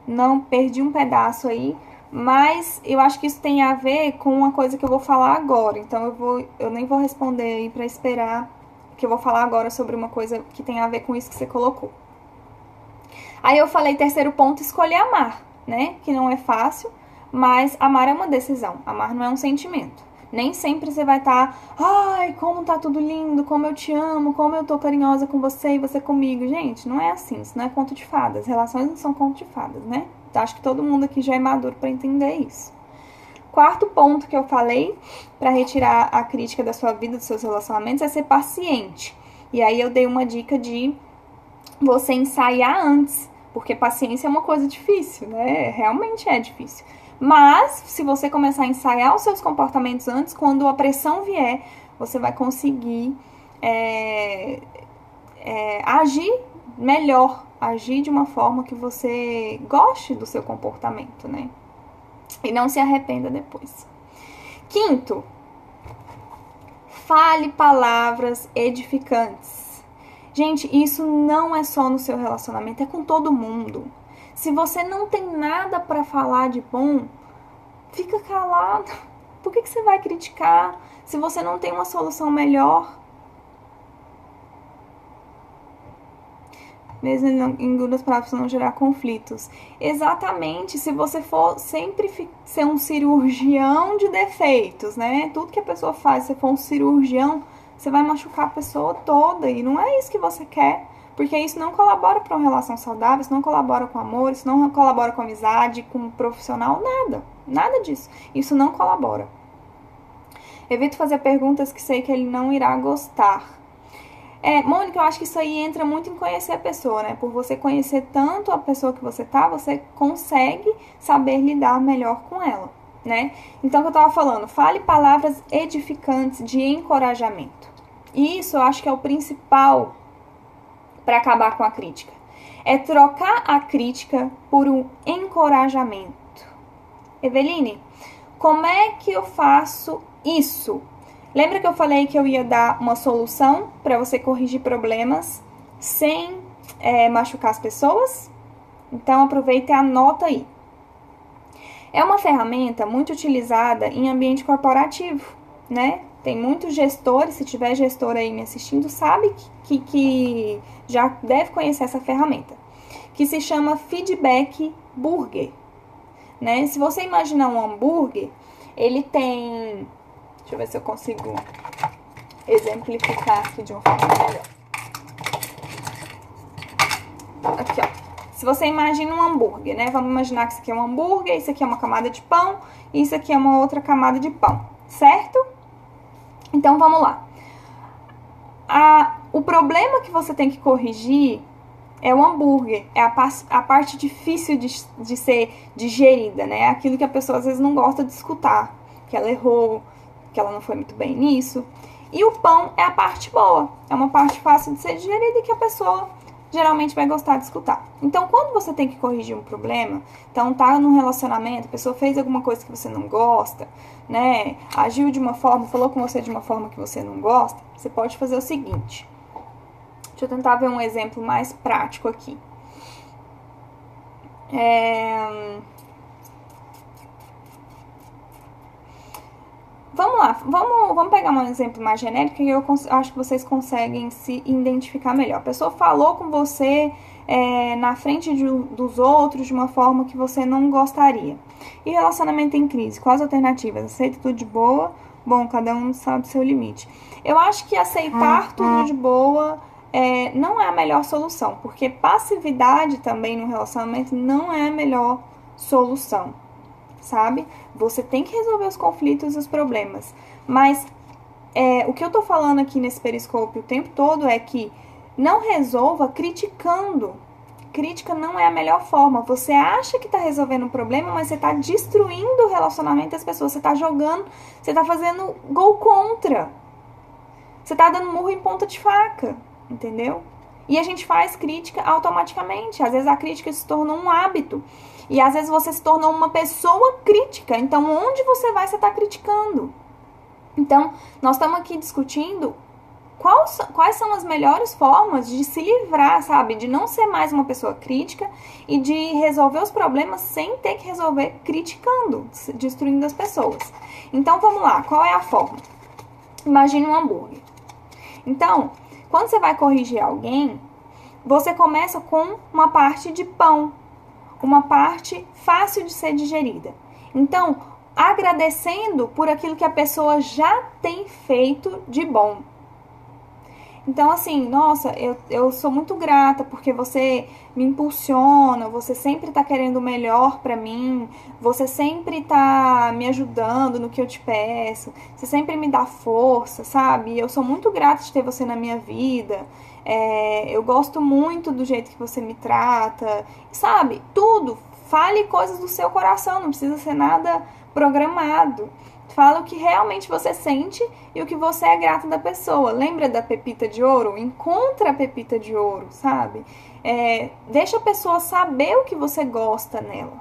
não perdi um pedaço aí, mas eu acho que isso tem a ver com uma coisa que eu vou falar agora. Então eu nem vou responder aí pra esperar, que eu vou falar agora sobre uma coisa que tem a ver com isso que você colocou. Aí eu falei, terceiro ponto, escolher amar, né? Que não é fácil, mas amar é uma decisão. Amar não é um sentimento. Nem sempre você vai estar, ai, como tá tudo lindo, como eu te amo, como eu tô carinhosa com você e você comigo. Gente, não é assim, isso não é conto de fadas. Relações não são conto de fadas, né? Acho que todo mundo aqui já é maduro pra entender isso. Quarto ponto que eu falei, pra retirar a crítica da sua vida, dos seus relacionamentos, é ser paciente. E aí eu dei uma dica de você ensaiar antes, porque paciência é uma coisa difícil, né? Realmente é difícil. Mas, se você começar a ensaiar os seus comportamentos antes, quando a pressão vier, você vai conseguir agir melhor, agir de uma forma que você goste do seu comportamento, né? E não se arrependa depois. Quinto, fale palavras edificantes. Gente, isso não é só no seu relacionamento, é com todo mundo. Se você não tem nada para falar de bom, Fica calado. Por que você vai criticar se você não tem uma solução melhor? Mesmo engula as palavras para não gerar conflitos. Exatamente, se você for sempre ser um cirurgião de defeitos, né? Tudo que a pessoa faz, se for um cirurgião, você vai machucar a pessoa toda. E não é isso que você quer. Porque isso não colabora para uma relação saudável, isso não colabora com amor, isso não colabora com amizade, com um profissional, nada. Nada disso. Isso não colabora. Evito fazer perguntas que sei que ele não irá gostar. Mônica, eu acho que isso aí entra muito em conhecer a pessoa, né? Por você conhecer tanto a pessoa que você tá, você consegue saber lidar melhor com ela, né? Então, o que eu tava falando, fale palavras edificantes de encorajamento. E isso eu acho que é o principal para acabar com a crítica. É trocar a crítica por um encorajamento. Eveline, como é que eu faço isso? Lembra que eu falei que eu ia dar uma solução para você corrigir problemas sem machucar as pessoas? Então, aproveita e anota aí. É uma ferramenta muito utilizada em ambiente corporativo, né? Tem muitos gestores, se tiver gestor aí me assistindo, sabe que já deve conhecer essa ferramenta, que se chama Feedback Burger, né? Se você imaginar um hambúrguer, ele tem... Deixa eu ver se eu consigo exemplificar aqui de uma forma melhor. Aqui, ó. Se você imagina um hambúrguer, né? Vamos imaginar que isso aqui é um hambúrguer, isso aqui é uma camada de pão e isso aqui é uma outra camada de pão, certo? Então, vamos lá. O problema que você tem que corrigir é o hambúrguer, é a parte difícil de ser digerida, né? Aquilo que a pessoa às vezes não gosta de escutar, que ela errou, que ela não foi muito bem nisso. E o pão é a parte boa, é uma parte fácil de ser digerida e que a pessoa geralmente vai gostar de escutar. Então, quando você tem que corrigir um problema, então tá num relacionamento, a pessoa fez alguma coisa que você não gosta, né, agiu de uma forma, falou com você de uma forma que você não gosta, você pode fazer o seguinte. Deixa eu tentar ver um exemplo mais prático aqui. Vamos lá, vamos pegar um exemplo mais genérico que eu acho que vocês conseguem se identificar melhor. A pessoa falou com você na frente dos outros de uma forma que você não gostaria. E relacionamento em crise, quais alternativas? Aceita tudo de boa? Bom, cada um sabe o seu limite. Eu acho que aceitar tudo de boa não é a melhor solução, porque passividade também no relacionamento não é a melhor solução, sabe? Você tem que resolver os conflitos e os problemas. Mas o que eu tô falando aqui nesse periscope o tempo todo é que não resolva criticando. Crítica não é a melhor forma. Você acha que tá resolvendo o problema, mas você tá destruindo o relacionamento das pessoas. Você tá jogando, você tá fazendo gol contra. Você tá dando murro em ponta de faca, entendeu? E a gente faz crítica automaticamente. Às vezes a crítica se tornou um hábito. E às vezes você se tornou uma pessoa crítica. Então, onde você vai, você está criticando. Então, nós estamos aqui discutindo quais são as melhores formas de se livrar, sabe? De não ser mais uma pessoa crítica e de resolver os problemas sem ter que resolver criticando, destruindo as pessoas. Então, vamos lá. Qual é a forma? Imagine um hambúrguer. Então, quando você vai corrigir alguém, você começa com uma parte de pão. Uma parte fácil de ser digerida. Então, agradecendo por aquilo que a pessoa já tem feito de bom. Então, assim, nossa, eu sou muito grata porque você me impulsiona, você sempre tá querendo o melhor pra mim, você sempre tá me ajudando no que eu te peço, você sempre me dá força, sabe? Eu sou muito grata de ter você na minha vida. Eu gosto muito do jeito que você me trata, sabe? Tudo. Fale coisas do seu coração, não precisa ser nada programado. Fala o que realmente você sente e o que você é grato da pessoa. Lembra da pepita de ouro? Encontra a pepita de ouro, sabe? Deixa a pessoa saber o que você gosta nela.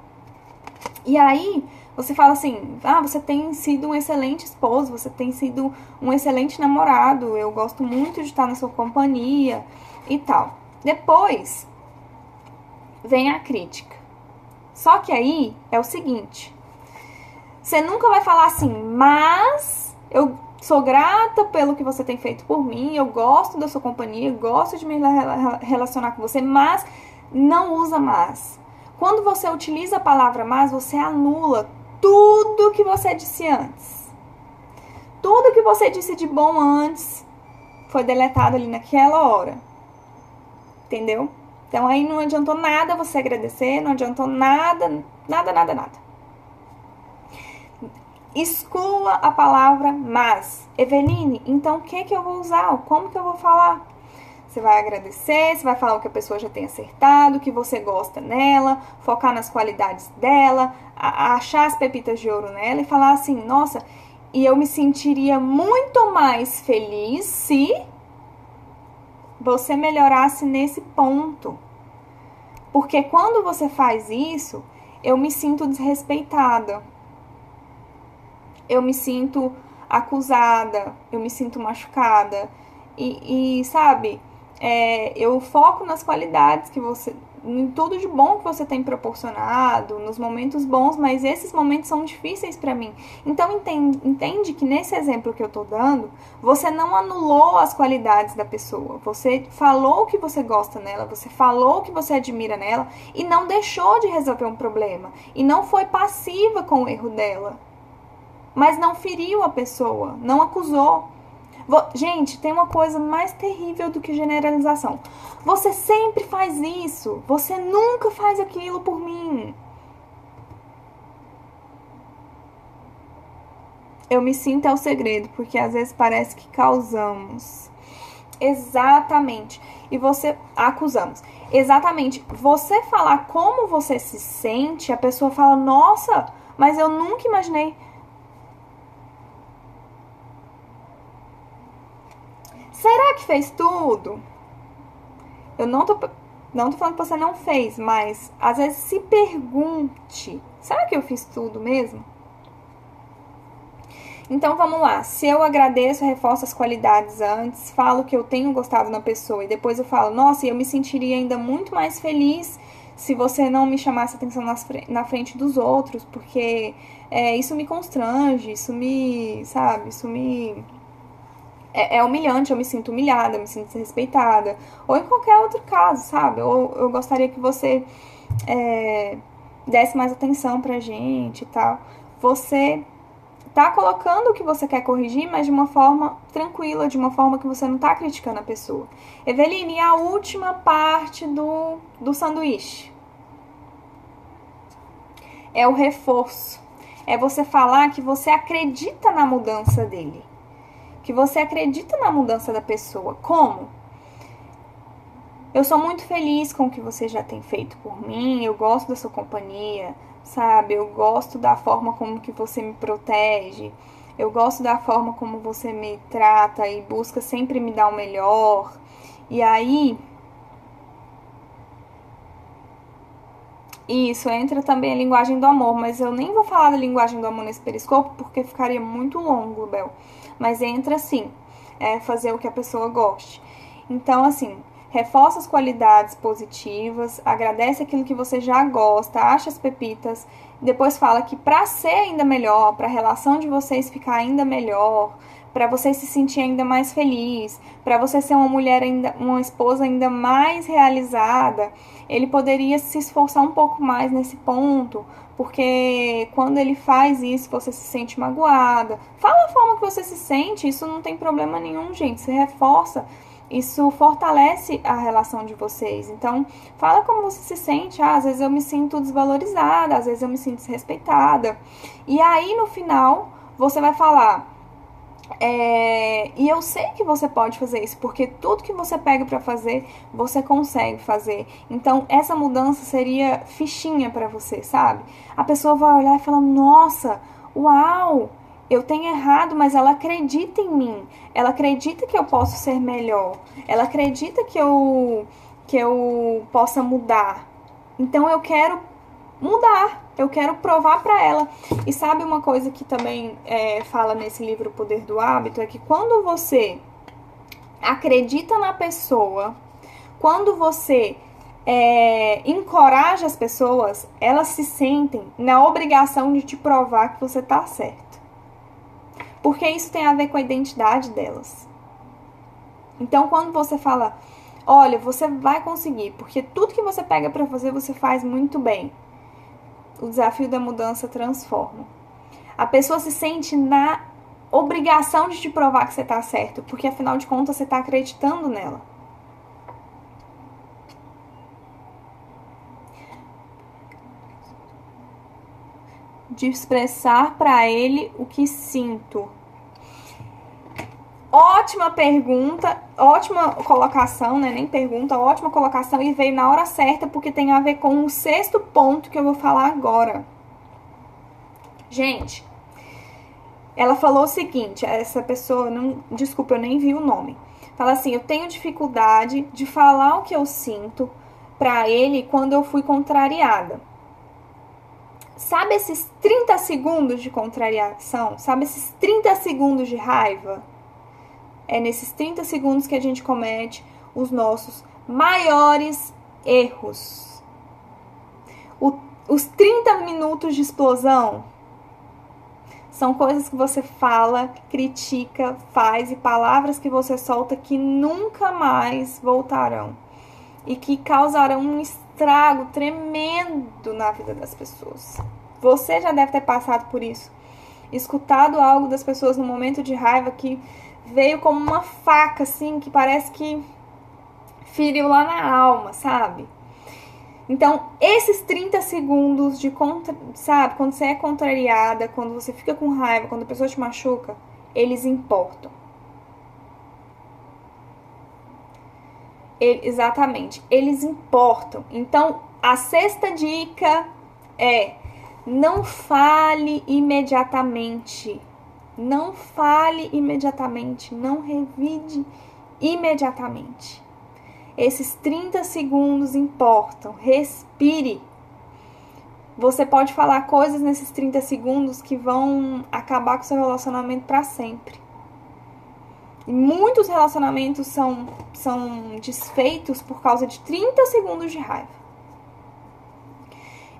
E aí, você fala assim, você tem sido um excelente esposo, você tem sido um excelente namorado, eu gosto muito de estar na sua companhia e tal. Depois, vem a crítica. Só que aí é o seguinte, Você nunca vai falar assim, mas eu sou grata pelo que você tem feito por mim, eu gosto da sua companhia, gosto de me relacionar com você, mas não usa mas. Quando você utiliza a palavra mas, você anula tudo que você disse antes. Tudo que você disse de bom antes foi deletado ali naquela hora. Entendeu? Então aí não adiantou nada você agradecer, não adiantou nada. Exclua a palavra mas. Eveline, então o que eu vou usar? Como que eu vou falar? Você vai agradecer, você vai falar o que a pessoa já tem acertado, o que você gosta nela, focar nas qualidades dela, achar as pepitas de ouro nela e falar assim, nossa, e eu me sentiria muito mais feliz se você melhorasse nesse ponto. Porque quando você faz isso, eu me sinto desrespeitada. Eu me sinto acusada, eu me sinto machucada. E sabe, eu foco nas qualidades que você... em tudo de bom que você tem proporcionado, nos momentos bons, mas esses momentos são difíceis pra mim. Então entende que nesse exemplo que eu tô dando, você não anulou as qualidades da pessoa. Você falou o que você gosta nela, você falou o que você admira nela e não deixou de resolver um problema. E não foi passiva com o erro dela. Mas não feriu a pessoa, não acusou. Gente, tem uma coisa mais terrível do que generalização. Você sempre faz isso. Você nunca faz aquilo por mim. Eu me sinto é o segredo, porque às vezes parece que causamos. Exatamente. E você... acusamos. Exatamente. Você falar como você se sente, a pessoa fala, nossa, mas eu nunca imaginei... Será que fez tudo? Eu não tô falando que você não fez, mas às vezes se pergunte, será que eu fiz tudo mesmo? Então vamos lá, se eu agradeço, reforço as qualidades antes, falo que eu tenho gostado na pessoa e depois eu falo, nossa, eu me sentiria ainda muito mais feliz se você não me chamasse atenção na frente dos outros, porque isso me constrange, isso me, sabe, isso me... É humilhante, eu me sinto humilhada, eu me sinto desrespeitada. Ou em qualquer outro caso, sabe? Ou eu gostaria que você desse mais atenção pra gente e tal. Você tá colocando o que você quer corrigir, mas de uma forma tranquila, de uma forma que você não tá criticando a pessoa. Eveline, e a última parte do sanduíche? É o reforço. É você falar que você acredita na mudança dele. Que você acredita na mudança da pessoa. Como? Eu sou muito feliz com o que você já tem feito por mim, eu gosto da sua companhia, sabe? Eu gosto da forma como que você me protege, eu gosto da forma como você me trata e busca sempre me dar o melhor. E aí, isso entra também a linguagem do amor, mas eu nem vou falar da linguagem do amor nesse periscopo porque ficaria muito longo, Bel. Mas entra assim, fazer o que a pessoa goste. Então, assim, reforça as qualidades positivas, agradece aquilo que você já gosta, acha as pepitas, depois fala que pra ser ainda melhor, pra relação de vocês ficar ainda melhor, pra você se sentir ainda mais feliz, pra você ser uma mulher ainda, uma esposa ainda mais realizada, ele poderia se esforçar um pouco mais nesse ponto, porque quando ele faz isso, você se sente magoada. Fala a forma que você se sente, isso não tem problema nenhum, gente. Você reforça, isso fortalece a relação de vocês. Então, fala como você se sente. Às vezes eu me sinto desvalorizada, às vezes eu me sinto desrespeitada. E aí, no final, você vai falar... E eu sei que você pode fazer isso, porque tudo que você pega pra fazer, você consegue fazer. Então, essa mudança seria fichinha pra você, sabe? A pessoa vai olhar e falar, nossa, uau, eu tenho errado, mas ela acredita em mim. Ela acredita que eu posso ser melhor. Ela acredita que eu possa mudar. Então, eu quero mudar. Eu quero provar pra ela. E sabe uma coisa que também fala nesse livro O Poder do Hábito? É que quando você acredita na pessoa, quando você encoraja as pessoas, elas se sentem na obrigação de te provar que você tá certo. Porque isso tem a ver com a identidade delas. Então, quando você fala, olha, você vai conseguir, porque tudo que você pega pra fazer, você faz muito bem. O desafio da mudança transforma. A pessoa se sente na obrigação de te provar que você tá certo, porque afinal de contas você tá acreditando nela. De expressar pra ele o que sinto. Ótima pergunta, ótima colocação, né? Nem pergunta, ótima colocação e veio na hora certa porque tem a ver com o 6º ponto que eu vou falar agora. Gente, ela falou o seguinte, essa pessoa, desculpa, eu nem vi o nome. Fala assim, eu tenho dificuldade de falar o que eu sinto pra ele quando eu fui contrariada. Sabe esses 30 segundos de contrariação? Sabe esses 30 segundos de raiva? É nesses 30 segundos que a gente comete os nossos maiores erros. Os 30 minutos de explosão são coisas que você fala, critica, faz e palavras que você solta que nunca mais voltarão. E que causarão um estrago tremendo na vida das pessoas. Você já deve ter passado por isso. Escutado algo das pessoas no momento de raiva que veio como uma faca, assim, que parece que feriu lá na alma, sabe? Então, esses 30 segundos de sabe, quando você é contrariada, quando você fica com raiva, quando a pessoa te machuca, eles importam. Exatamente, eles importam. Então, a 6ª dica é: não fale imediatamente. Não fale imediatamente, não revide imediatamente. Esses 30 segundos importam, respire. Você pode falar coisas nesses 30 segundos que vão acabar com o seu relacionamento para sempre. E muitos relacionamentos são desfeitos por causa de 30 segundos de raiva.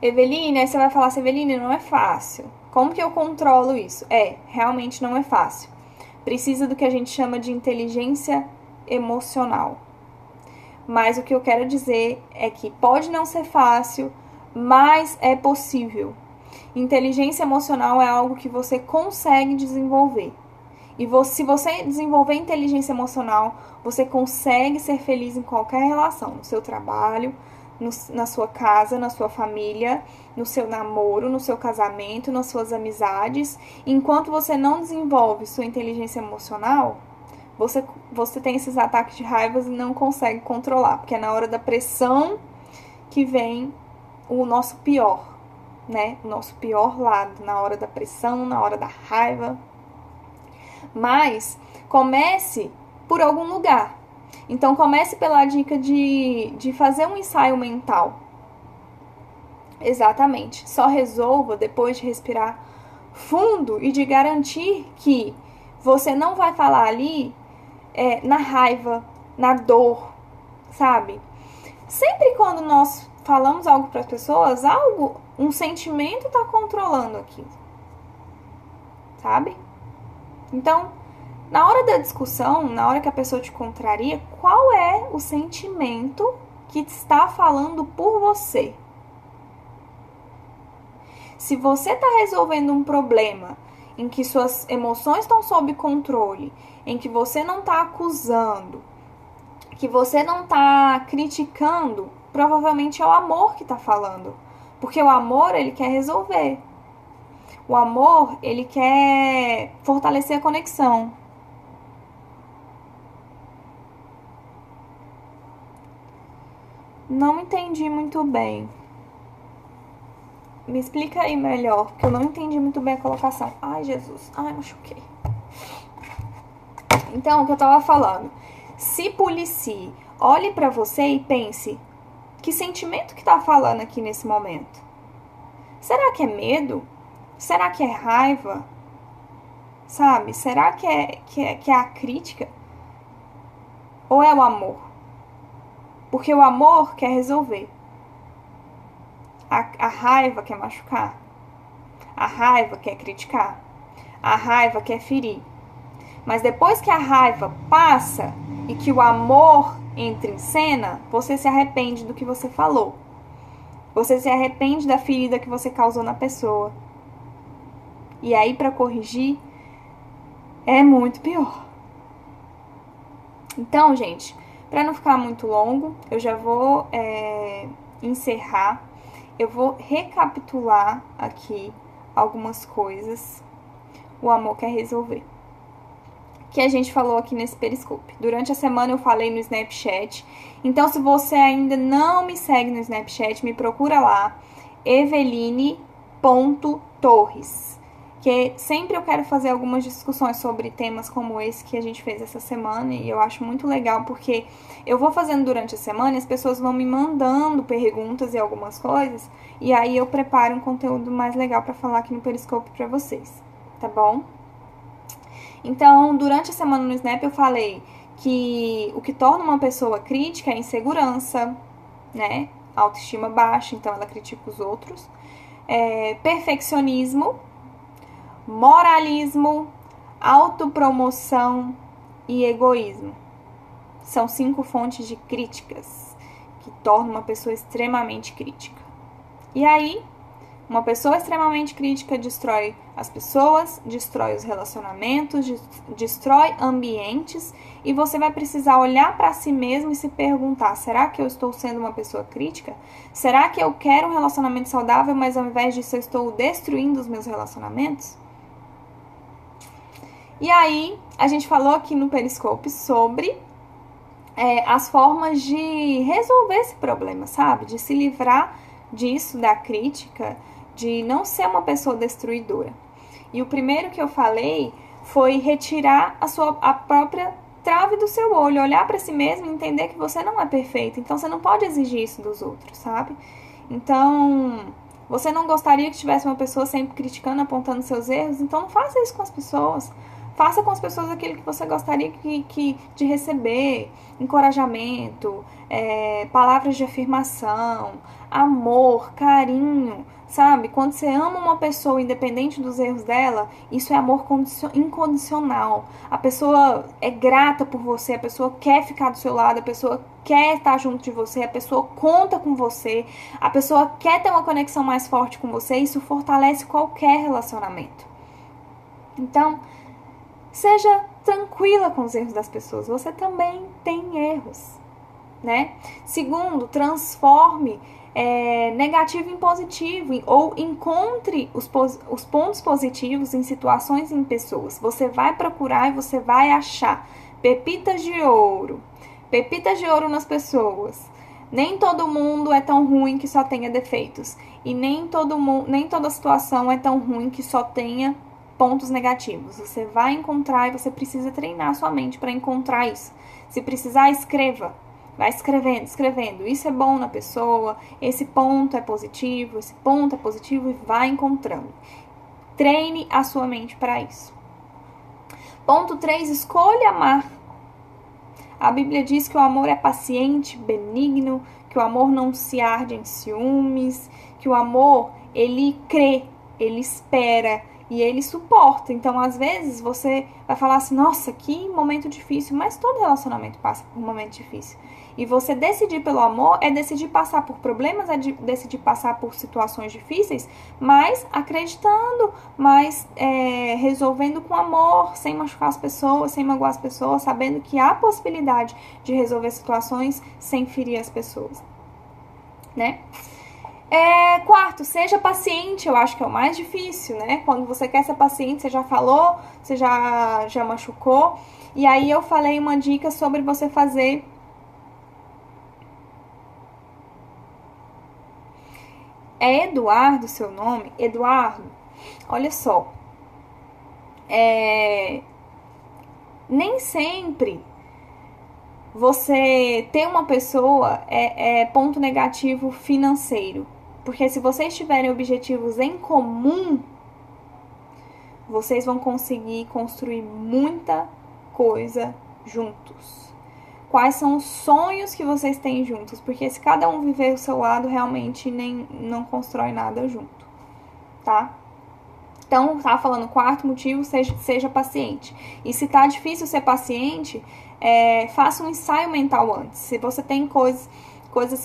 Eveline, aí você vai falar assim, Eveline, não é fácil. Como que eu controlo isso? Realmente não é fácil. Precisa do que a gente chama de inteligência emocional. Mas o que eu quero dizer é que pode não ser fácil, mas é possível. Inteligência emocional é algo que você consegue desenvolver. E se você desenvolver inteligência emocional, você consegue ser feliz em qualquer relação, no seu trabalho, na sua casa, na sua família, no seu namoro, no seu casamento, nas suas amizades. Enquanto você não desenvolve sua inteligência emocional, você tem esses ataques de raiva e não consegue controlar, porque é na hora da pressão que vem o nosso pior, né? O nosso pior lado, na hora da pressão, na hora da raiva. Mas comece por algum lugar. Então, comece pela dica de fazer um ensaio mental. Exatamente. Só resolva depois de respirar fundo e de garantir que você não vai falar ali na raiva, na dor, sabe? Sempre quando nós falamos algo para as pessoas, um sentimento está controlando aquilo, sabe? Então, na hora da discussão, na hora que a pessoa te contraria, qual é o sentimento que está falando por você? Se você está resolvendo um problema em que suas emoções estão sob controle, em que você não está acusando, que você não está criticando, provavelmente é o amor que está falando. Porque o amor, ele quer resolver. O amor, ele quer fortalecer a conexão. Não entendi muito bem. Me explica aí melhor, porque eu não entendi muito bem a colocação. Ai, Jesus. Ai, machuquei. Então, o que eu tava falando. Se policie, olhe pra você e pense, que sentimento que tá falando aqui nesse momento? Será que é medo? Será que é raiva? Sabe? Será que é a crítica? Ou é o amor? Porque o amor quer resolver. A raiva quer machucar. A raiva quer criticar. A raiva quer ferir. Mas depois que a raiva passa e que o amor entra em cena, você se arrepende do que você falou. Você se arrepende da ferida que você causou na pessoa. E aí, para corrigir, é muito pior. Então, gente, para não ficar muito longo, eu já vou encerrar. Eu vou recapitular aqui algumas coisas. O amor quer resolver. Que a gente falou aqui nesse Periscope. Durante a semana eu falei no Snapchat. Então, se você ainda não me segue no Snapchat, me procura lá, eveline.torres. Que sempre eu quero fazer algumas discussões sobre temas como esse que a gente fez essa semana. E eu acho muito legal, porque eu vou fazendo durante a semana e as pessoas vão me mandando perguntas e algumas coisas. E aí eu preparo um conteúdo mais legal para falar aqui no Periscope para vocês. Tá bom? Então, durante a semana no Snap eu falei que o que torna uma pessoa crítica é insegurança, né? Autoestima baixa, então ela critica os outros. Perfeccionismo, moralismo, autopromoção e egoísmo. São 5 fontes de críticas que tornam uma pessoa extremamente crítica. E aí, uma pessoa extremamente crítica destrói as pessoas, destrói os relacionamentos, destrói ambientes, e você vai precisar olhar para si mesmo e se perguntar: será que eu estou sendo uma pessoa crítica? Será que eu quero um relacionamento saudável, mas ao invés disso eu estou destruindo os meus relacionamentos? E aí, a gente falou aqui no Periscope sobre as formas de resolver esse problema, sabe? De se livrar disso, da crítica, de não ser uma pessoa destruidora. E o primeiro que eu falei foi retirar a própria trave do seu olho, olhar para si mesmo e entender que você não é perfeito. Então, você não pode exigir isso dos outros, sabe? Então, você não gostaria que tivesse uma pessoa sempre criticando, apontando seus erros? Então, não faça isso com as pessoas. Faça com as pessoas aquilo que você gostaria de receber: encorajamento, palavras de afirmação, amor, carinho, sabe? Quando você ama uma pessoa, independente dos erros dela, isso é amor incondicional. A pessoa é grata por você, a pessoa quer ficar do seu lado, a pessoa quer estar junto de você, a pessoa conta com você, a pessoa quer ter uma conexão mais forte com você. Isso fortalece qualquer relacionamento. Então, seja tranquila com os erros das pessoas. Você também tem erros, né? Segundo, transforme negativo em positivo, ou encontre os pontos positivos em situações e em pessoas. Você vai procurar e você vai achar pepitas de ouro nas pessoas. Nem todo mundo é tão ruim que só tenha defeitos, e nem toda situação é tão ruim que só tenha pontos negativos. Você vai encontrar, e você precisa treinar a sua mente para encontrar isso. Se precisar, escreva. Vai escrevendo. Isso é bom na pessoa, esse ponto é positivo, e vai encontrando. Treine a sua mente para isso. Ponto 3, escolha amar. A Bíblia diz que o amor é paciente, benigno, que o amor não se arde em ciúmes, que o amor, ele crê, ele espera e ele suporta. Então, às vezes, você vai falar assim: nossa, que momento difícil. Mas todo relacionamento passa por um momento difícil. E você decidir pelo amor é decidir passar por problemas, é decidir passar por situações difíceis, mas acreditando, mas resolvendo com amor, sem machucar as pessoas, sem magoar as pessoas, sabendo que há possibilidade de resolver situações sem ferir as pessoas, né? Quarto, seja paciente. Eu acho que é o mais difícil, né? Quando você quer ser paciente, você já falou, você já machucou. E aí eu falei uma dica sobre você fazer É Eduardo o seu nome? Eduardo, olha só. Nem sempre você ter uma pessoa é ponto negativo financeiro. Porque se vocês tiverem objetivos em comum, vocês vão conseguir construir muita coisa juntos. quais são os sonhos que vocês têm juntos, porque se cada um viver o seu lado, realmente não constrói nada junto, tá? Então, tá falando, quarto motivo, seja paciente. E se tá difícil ser paciente, faça um ensaio mental antes. Se você tem coisas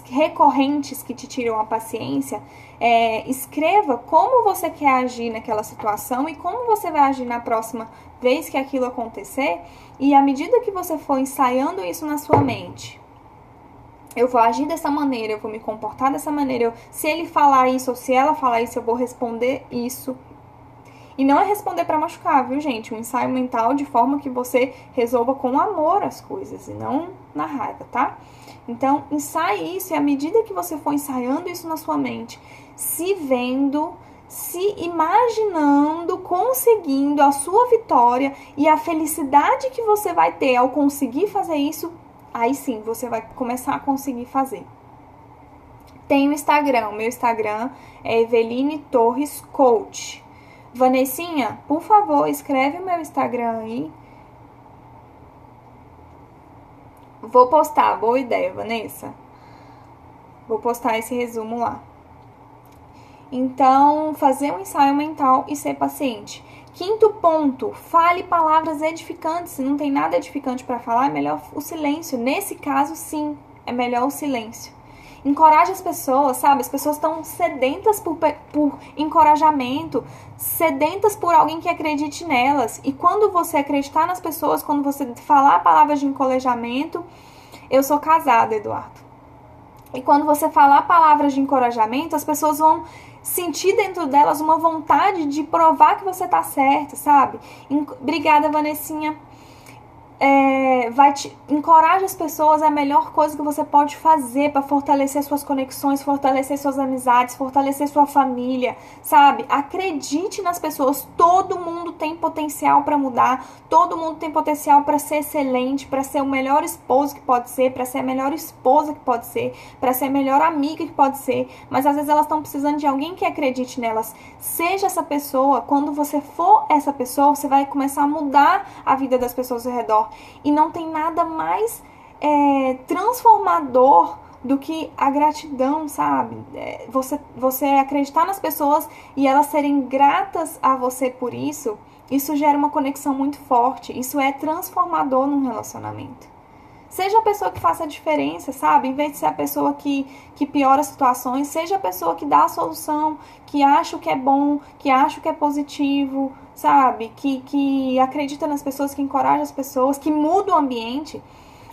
recorrentes que te tiram a paciência, escreva como você quer agir naquela situação e como você vai agir na próxima vez que aquilo acontecer. E à medida que você for ensaiando isso na sua mente, eu vou agir dessa maneira, eu vou me comportar dessa maneira, se ele falar isso ou se ela falar isso, eu vou responder isso. E não é responder para machucar, viu, gente? Um ensaio mental de forma que você resolva com amor as coisas e não na raiva, tá? Então, ensaie isso e à medida que você for ensaiando isso na sua mente, se vendo, se imaginando, conseguindo a sua vitória e a felicidade que você vai ter ao conseguir fazer isso, aí sim, você vai começar a conseguir fazer. Tem o Instagram, o meu Instagram é Eveline Torres Coach. Vanessinha, por favor, escreve o meu Instagram aí. Vou postar, boa ideia, Vanessa. Vou postar esse resumo lá. Então, fazer um ensaio mental e ser paciente. Quinto ponto, fale palavras edificantes. Se não tem nada edificante para falar, é melhor o silêncio. Nesse caso, sim, é melhor o silêncio. Encoraje as pessoas, sabe? As pessoas estão sedentas por encorajamento, sedentas por alguém que acredite nelas. E quando você acreditar nas pessoas, quando você falar palavras de encorajamento, eu sou casada, Eduardo. E quando você falar palavras de encorajamento, as pessoas vão sentir dentro delas uma vontade de provar que você tá certa, sabe? Obrigada, Vanessinha. Encoraje as pessoas, é a melhor coisa que você pode fazer para fortalecer suas conexões, fortalecer suas amizades, fortalecer sua família, sabe? Acredite nas pessoas, todo mundo tem potencial para mudar, todo mundo tem potencial para ser excelente, para ser o melhor esposo que pode ser, para ser a melhor esposa que pode ser, para ser a melhor amiga que pode ser, mas às vezes elas estão precisando de alguém que acredite nelas. Seja essa pessoa, quando você for essa pessoa, você vai começar a mudar a vida das pessoas ao redor. E não tem nada mais transformador do que a gratidão, sabe? Você acreditar nas pessoas e elas serem gratas a você por isso, isso gera uma conexão muito forte. Isso é transformador num relacionamento. Seja a pessoa que faça a diferença, sabe? Em vez de ser a pessoa que piora as situações, seja a pessoa que dá a solução, que acha o que é bom, que acha o que é positivo, sabe? Que acredita nas pessoas, que encoraja as pessoas, que muda o ambiente.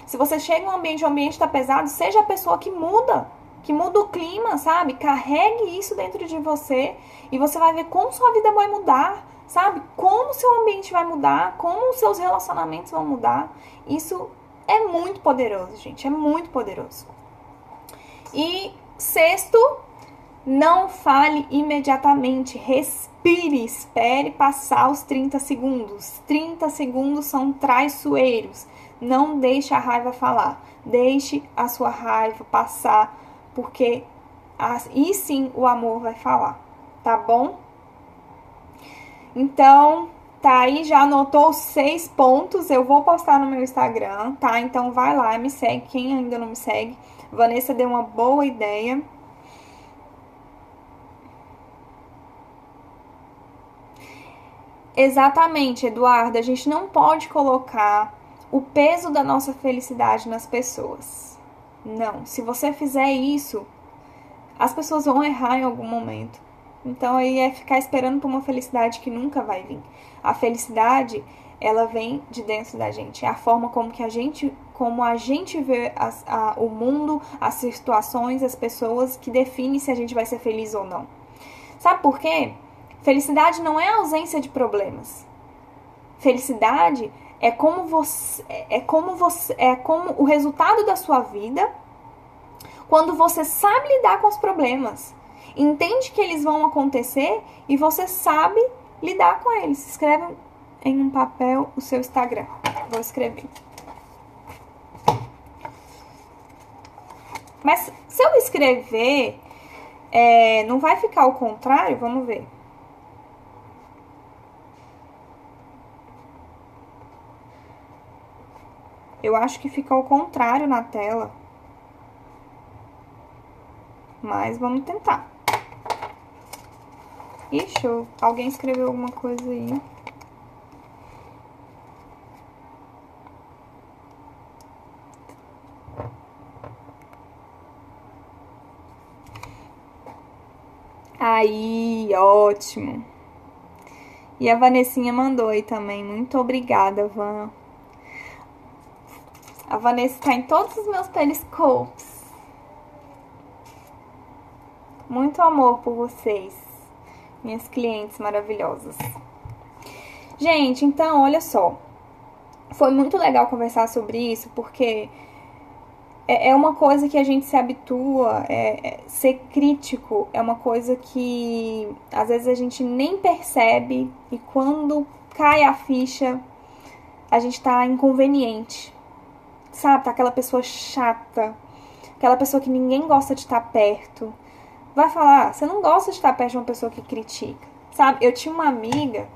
Se você chega em um ambiente, o ambiente tá pesado, seja a pessoa que muda o clima, sabe? Carregue isso dentro de você e você vai ver como sua vida vai mudar, sabe? Como o seu ambiente vai mudar, como os seus relacionamentos vão mudar. Isso é muito poderoso, gente, é muito poderoso. E sexto, não fale imediatamente, respire, espere passar os 30 segundos. 30 segundos são traiçoeiros. Não deixe a raiva falar, deixe a sua raiva passar, porque aí sim o amor vai falar, tá bom? Então, tá aí, já anotou os 6 pontos, eu vou postar no meu Instagram, tá? Então vai lá, me segue, quem ainda não me segue. Vanessa deu uma boa ideia. Exatamente, Eduardo, a gente não pode colocar o peso da nossa felicidade nas pessoas. Não, se você fizer isso, as pessoas vão errar em algum momento. Então aí é ficar esperando por uma felicidade que nunca vai vir. A felicidade, ela vem de dentro da gente. É a forma como a gente vê o mundo, as situações, as pessoas, que define se a gente vai ser feliz ou não. Sabe por quê? Felicidade não é a ausência de problemas. Felicidade é como o resultado da sua vida quando você sabe lidar com os problemas. Entende que eles vão acontecer e você sabe lidar com eles. Escreve em um papel o seu Instagram. Vou escrever. Mas se eu escrever, não vai ficar ao contrário? Vamos ver. Eu acho que fica ao contrário na tela. Mas vamos tentar. Ixi, alguém escreveu alguma coisa aí. Aí, ótimo. E a Vanessinha mandou aí também. Muito obrigada, Van. A Vanessa tá em todos os meus periscopes. Muito amor por vocês, minhas clientes maravilhosas. Gente, então, olha só. Foi muito legal conversar sobre isso, porque é uma coisa que a gente se habitua, ser crítico é uma coisa que às vezes a gente nem percebe e quando cai a ficha, a gente tá inconveniente, sabe? Tá aquela pessoa chata, aquela pessoa que ninguém gosta de estar perto. Vai falar, você não gosta de estar perto de uma pessoa que critica, sabe? Eu tinha uma amiga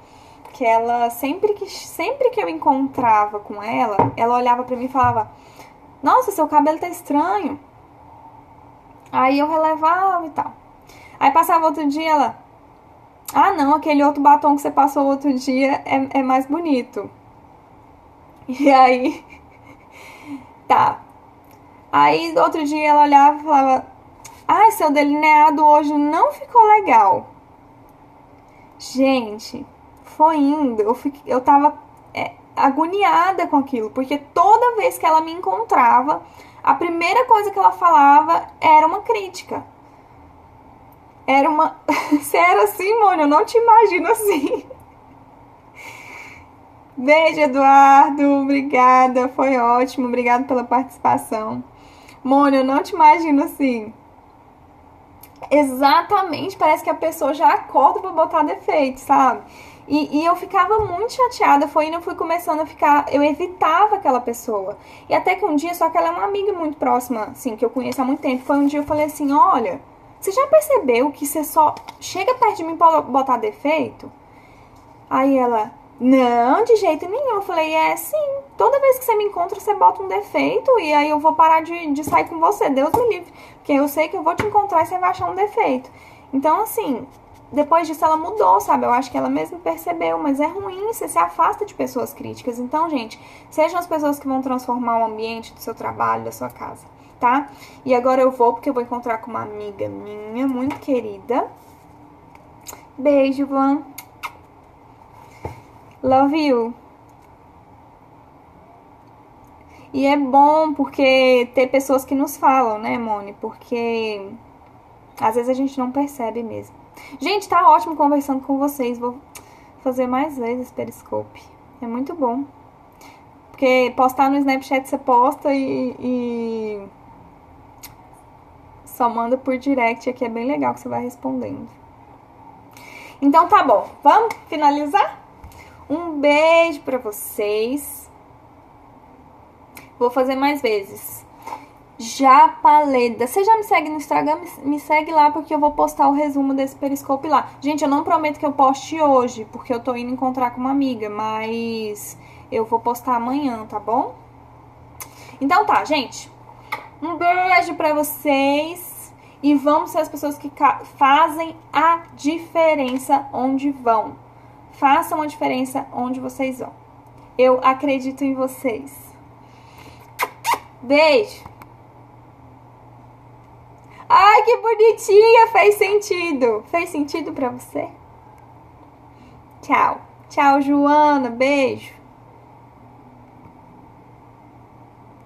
que ela, sempre que eu encontrava com ela olhava pra mim e falava: nossa, seu cabelo tá estranho. Aí eu relevava e tal. Aí passava outro dia, ela: ah, não, aquele outro batom que você passou outro dia é mais bonito. E aí, tá. Aí outro dia ela olhava e falava: ah, seu delineado hoje não ficou legal. Gente, foi indo. Eu tava agoniada com aquilo, porque toda vez que ela me encontrava, a primeira coisa que ela falava era uma crítica. Era uma... Você era assim, Mônica? Eu não te imagino assim. Beijo, Eduardo. Obrigada. Foi ótimo. Obrigada pela participação. Mônica, eu não te imagino assim. Exatamente. Parece que a pessoa já acorda pra botar defeito, sabe? E eu ficava muito chateada, foi indo, eu fui começando a ficar, eu evitava aquela pessoa. E até que um dia, só que ela é uma amiga muito próxima, assim, que eu conheço há muito tempo, foi um dia eu falei assim: olha, você já percebeu que você só chega perto de mim pra botar defeito? Aí ela: não, de jeito nenhum. Eu falei: sim, toda vez que você me encontra, você bota um defeito e aí eu vou parar de sair com você, Deus me livre. Porque eu sei que eu vou te encontrar e você vai achar um defeito. Então, assim... Depois disso ela mudou, sabe? Eu acho que ela mesma percebeu, mas é ruim, você se afasta de pessoas críticas. Então, gente, sejam as pessoas que vão transformar o ambiente do seu trabalho, da sua casa, tá? E agora eu vou, porque eu vou encontrar com uma amiga minha, muito querida. Beijo, Van. Love you. E é bom porque ter pessoas que nos falam, né, Moni? Porque às vezes a gente não percebe mesmo. Gente, tá ótimo conversando com vocês. Vou fazer mais vezes Periscope. É muito bom. Porque postar no Snapchat você posta e só manda por direct. Aqui é bem legal que você vai respondendo. Então tá bom. Vamos finalizar? Um beijo pra vocês. Vou fazer mais vezes. Japaleda. Você já me segue no Instagram? Me segue lá, porque eu vou postar o resumo desse Periscope lá. Gente, eu não prometo que eu poste hoje, porque eu tô indo encontrar com uma amiga, mas eu vou postar amanhã, tá bom? Então tá, gente. Um beijo pra vocês. E vamos ser as pessoas que fazem a diferença onde vão. Façam a diferença onde vocês vão. Eu acredito em vocês. Beijo. Ai, que bonitinha! Fez sentido. Fez sentido pra você? Tchau. Tchau, Joana. Beijo.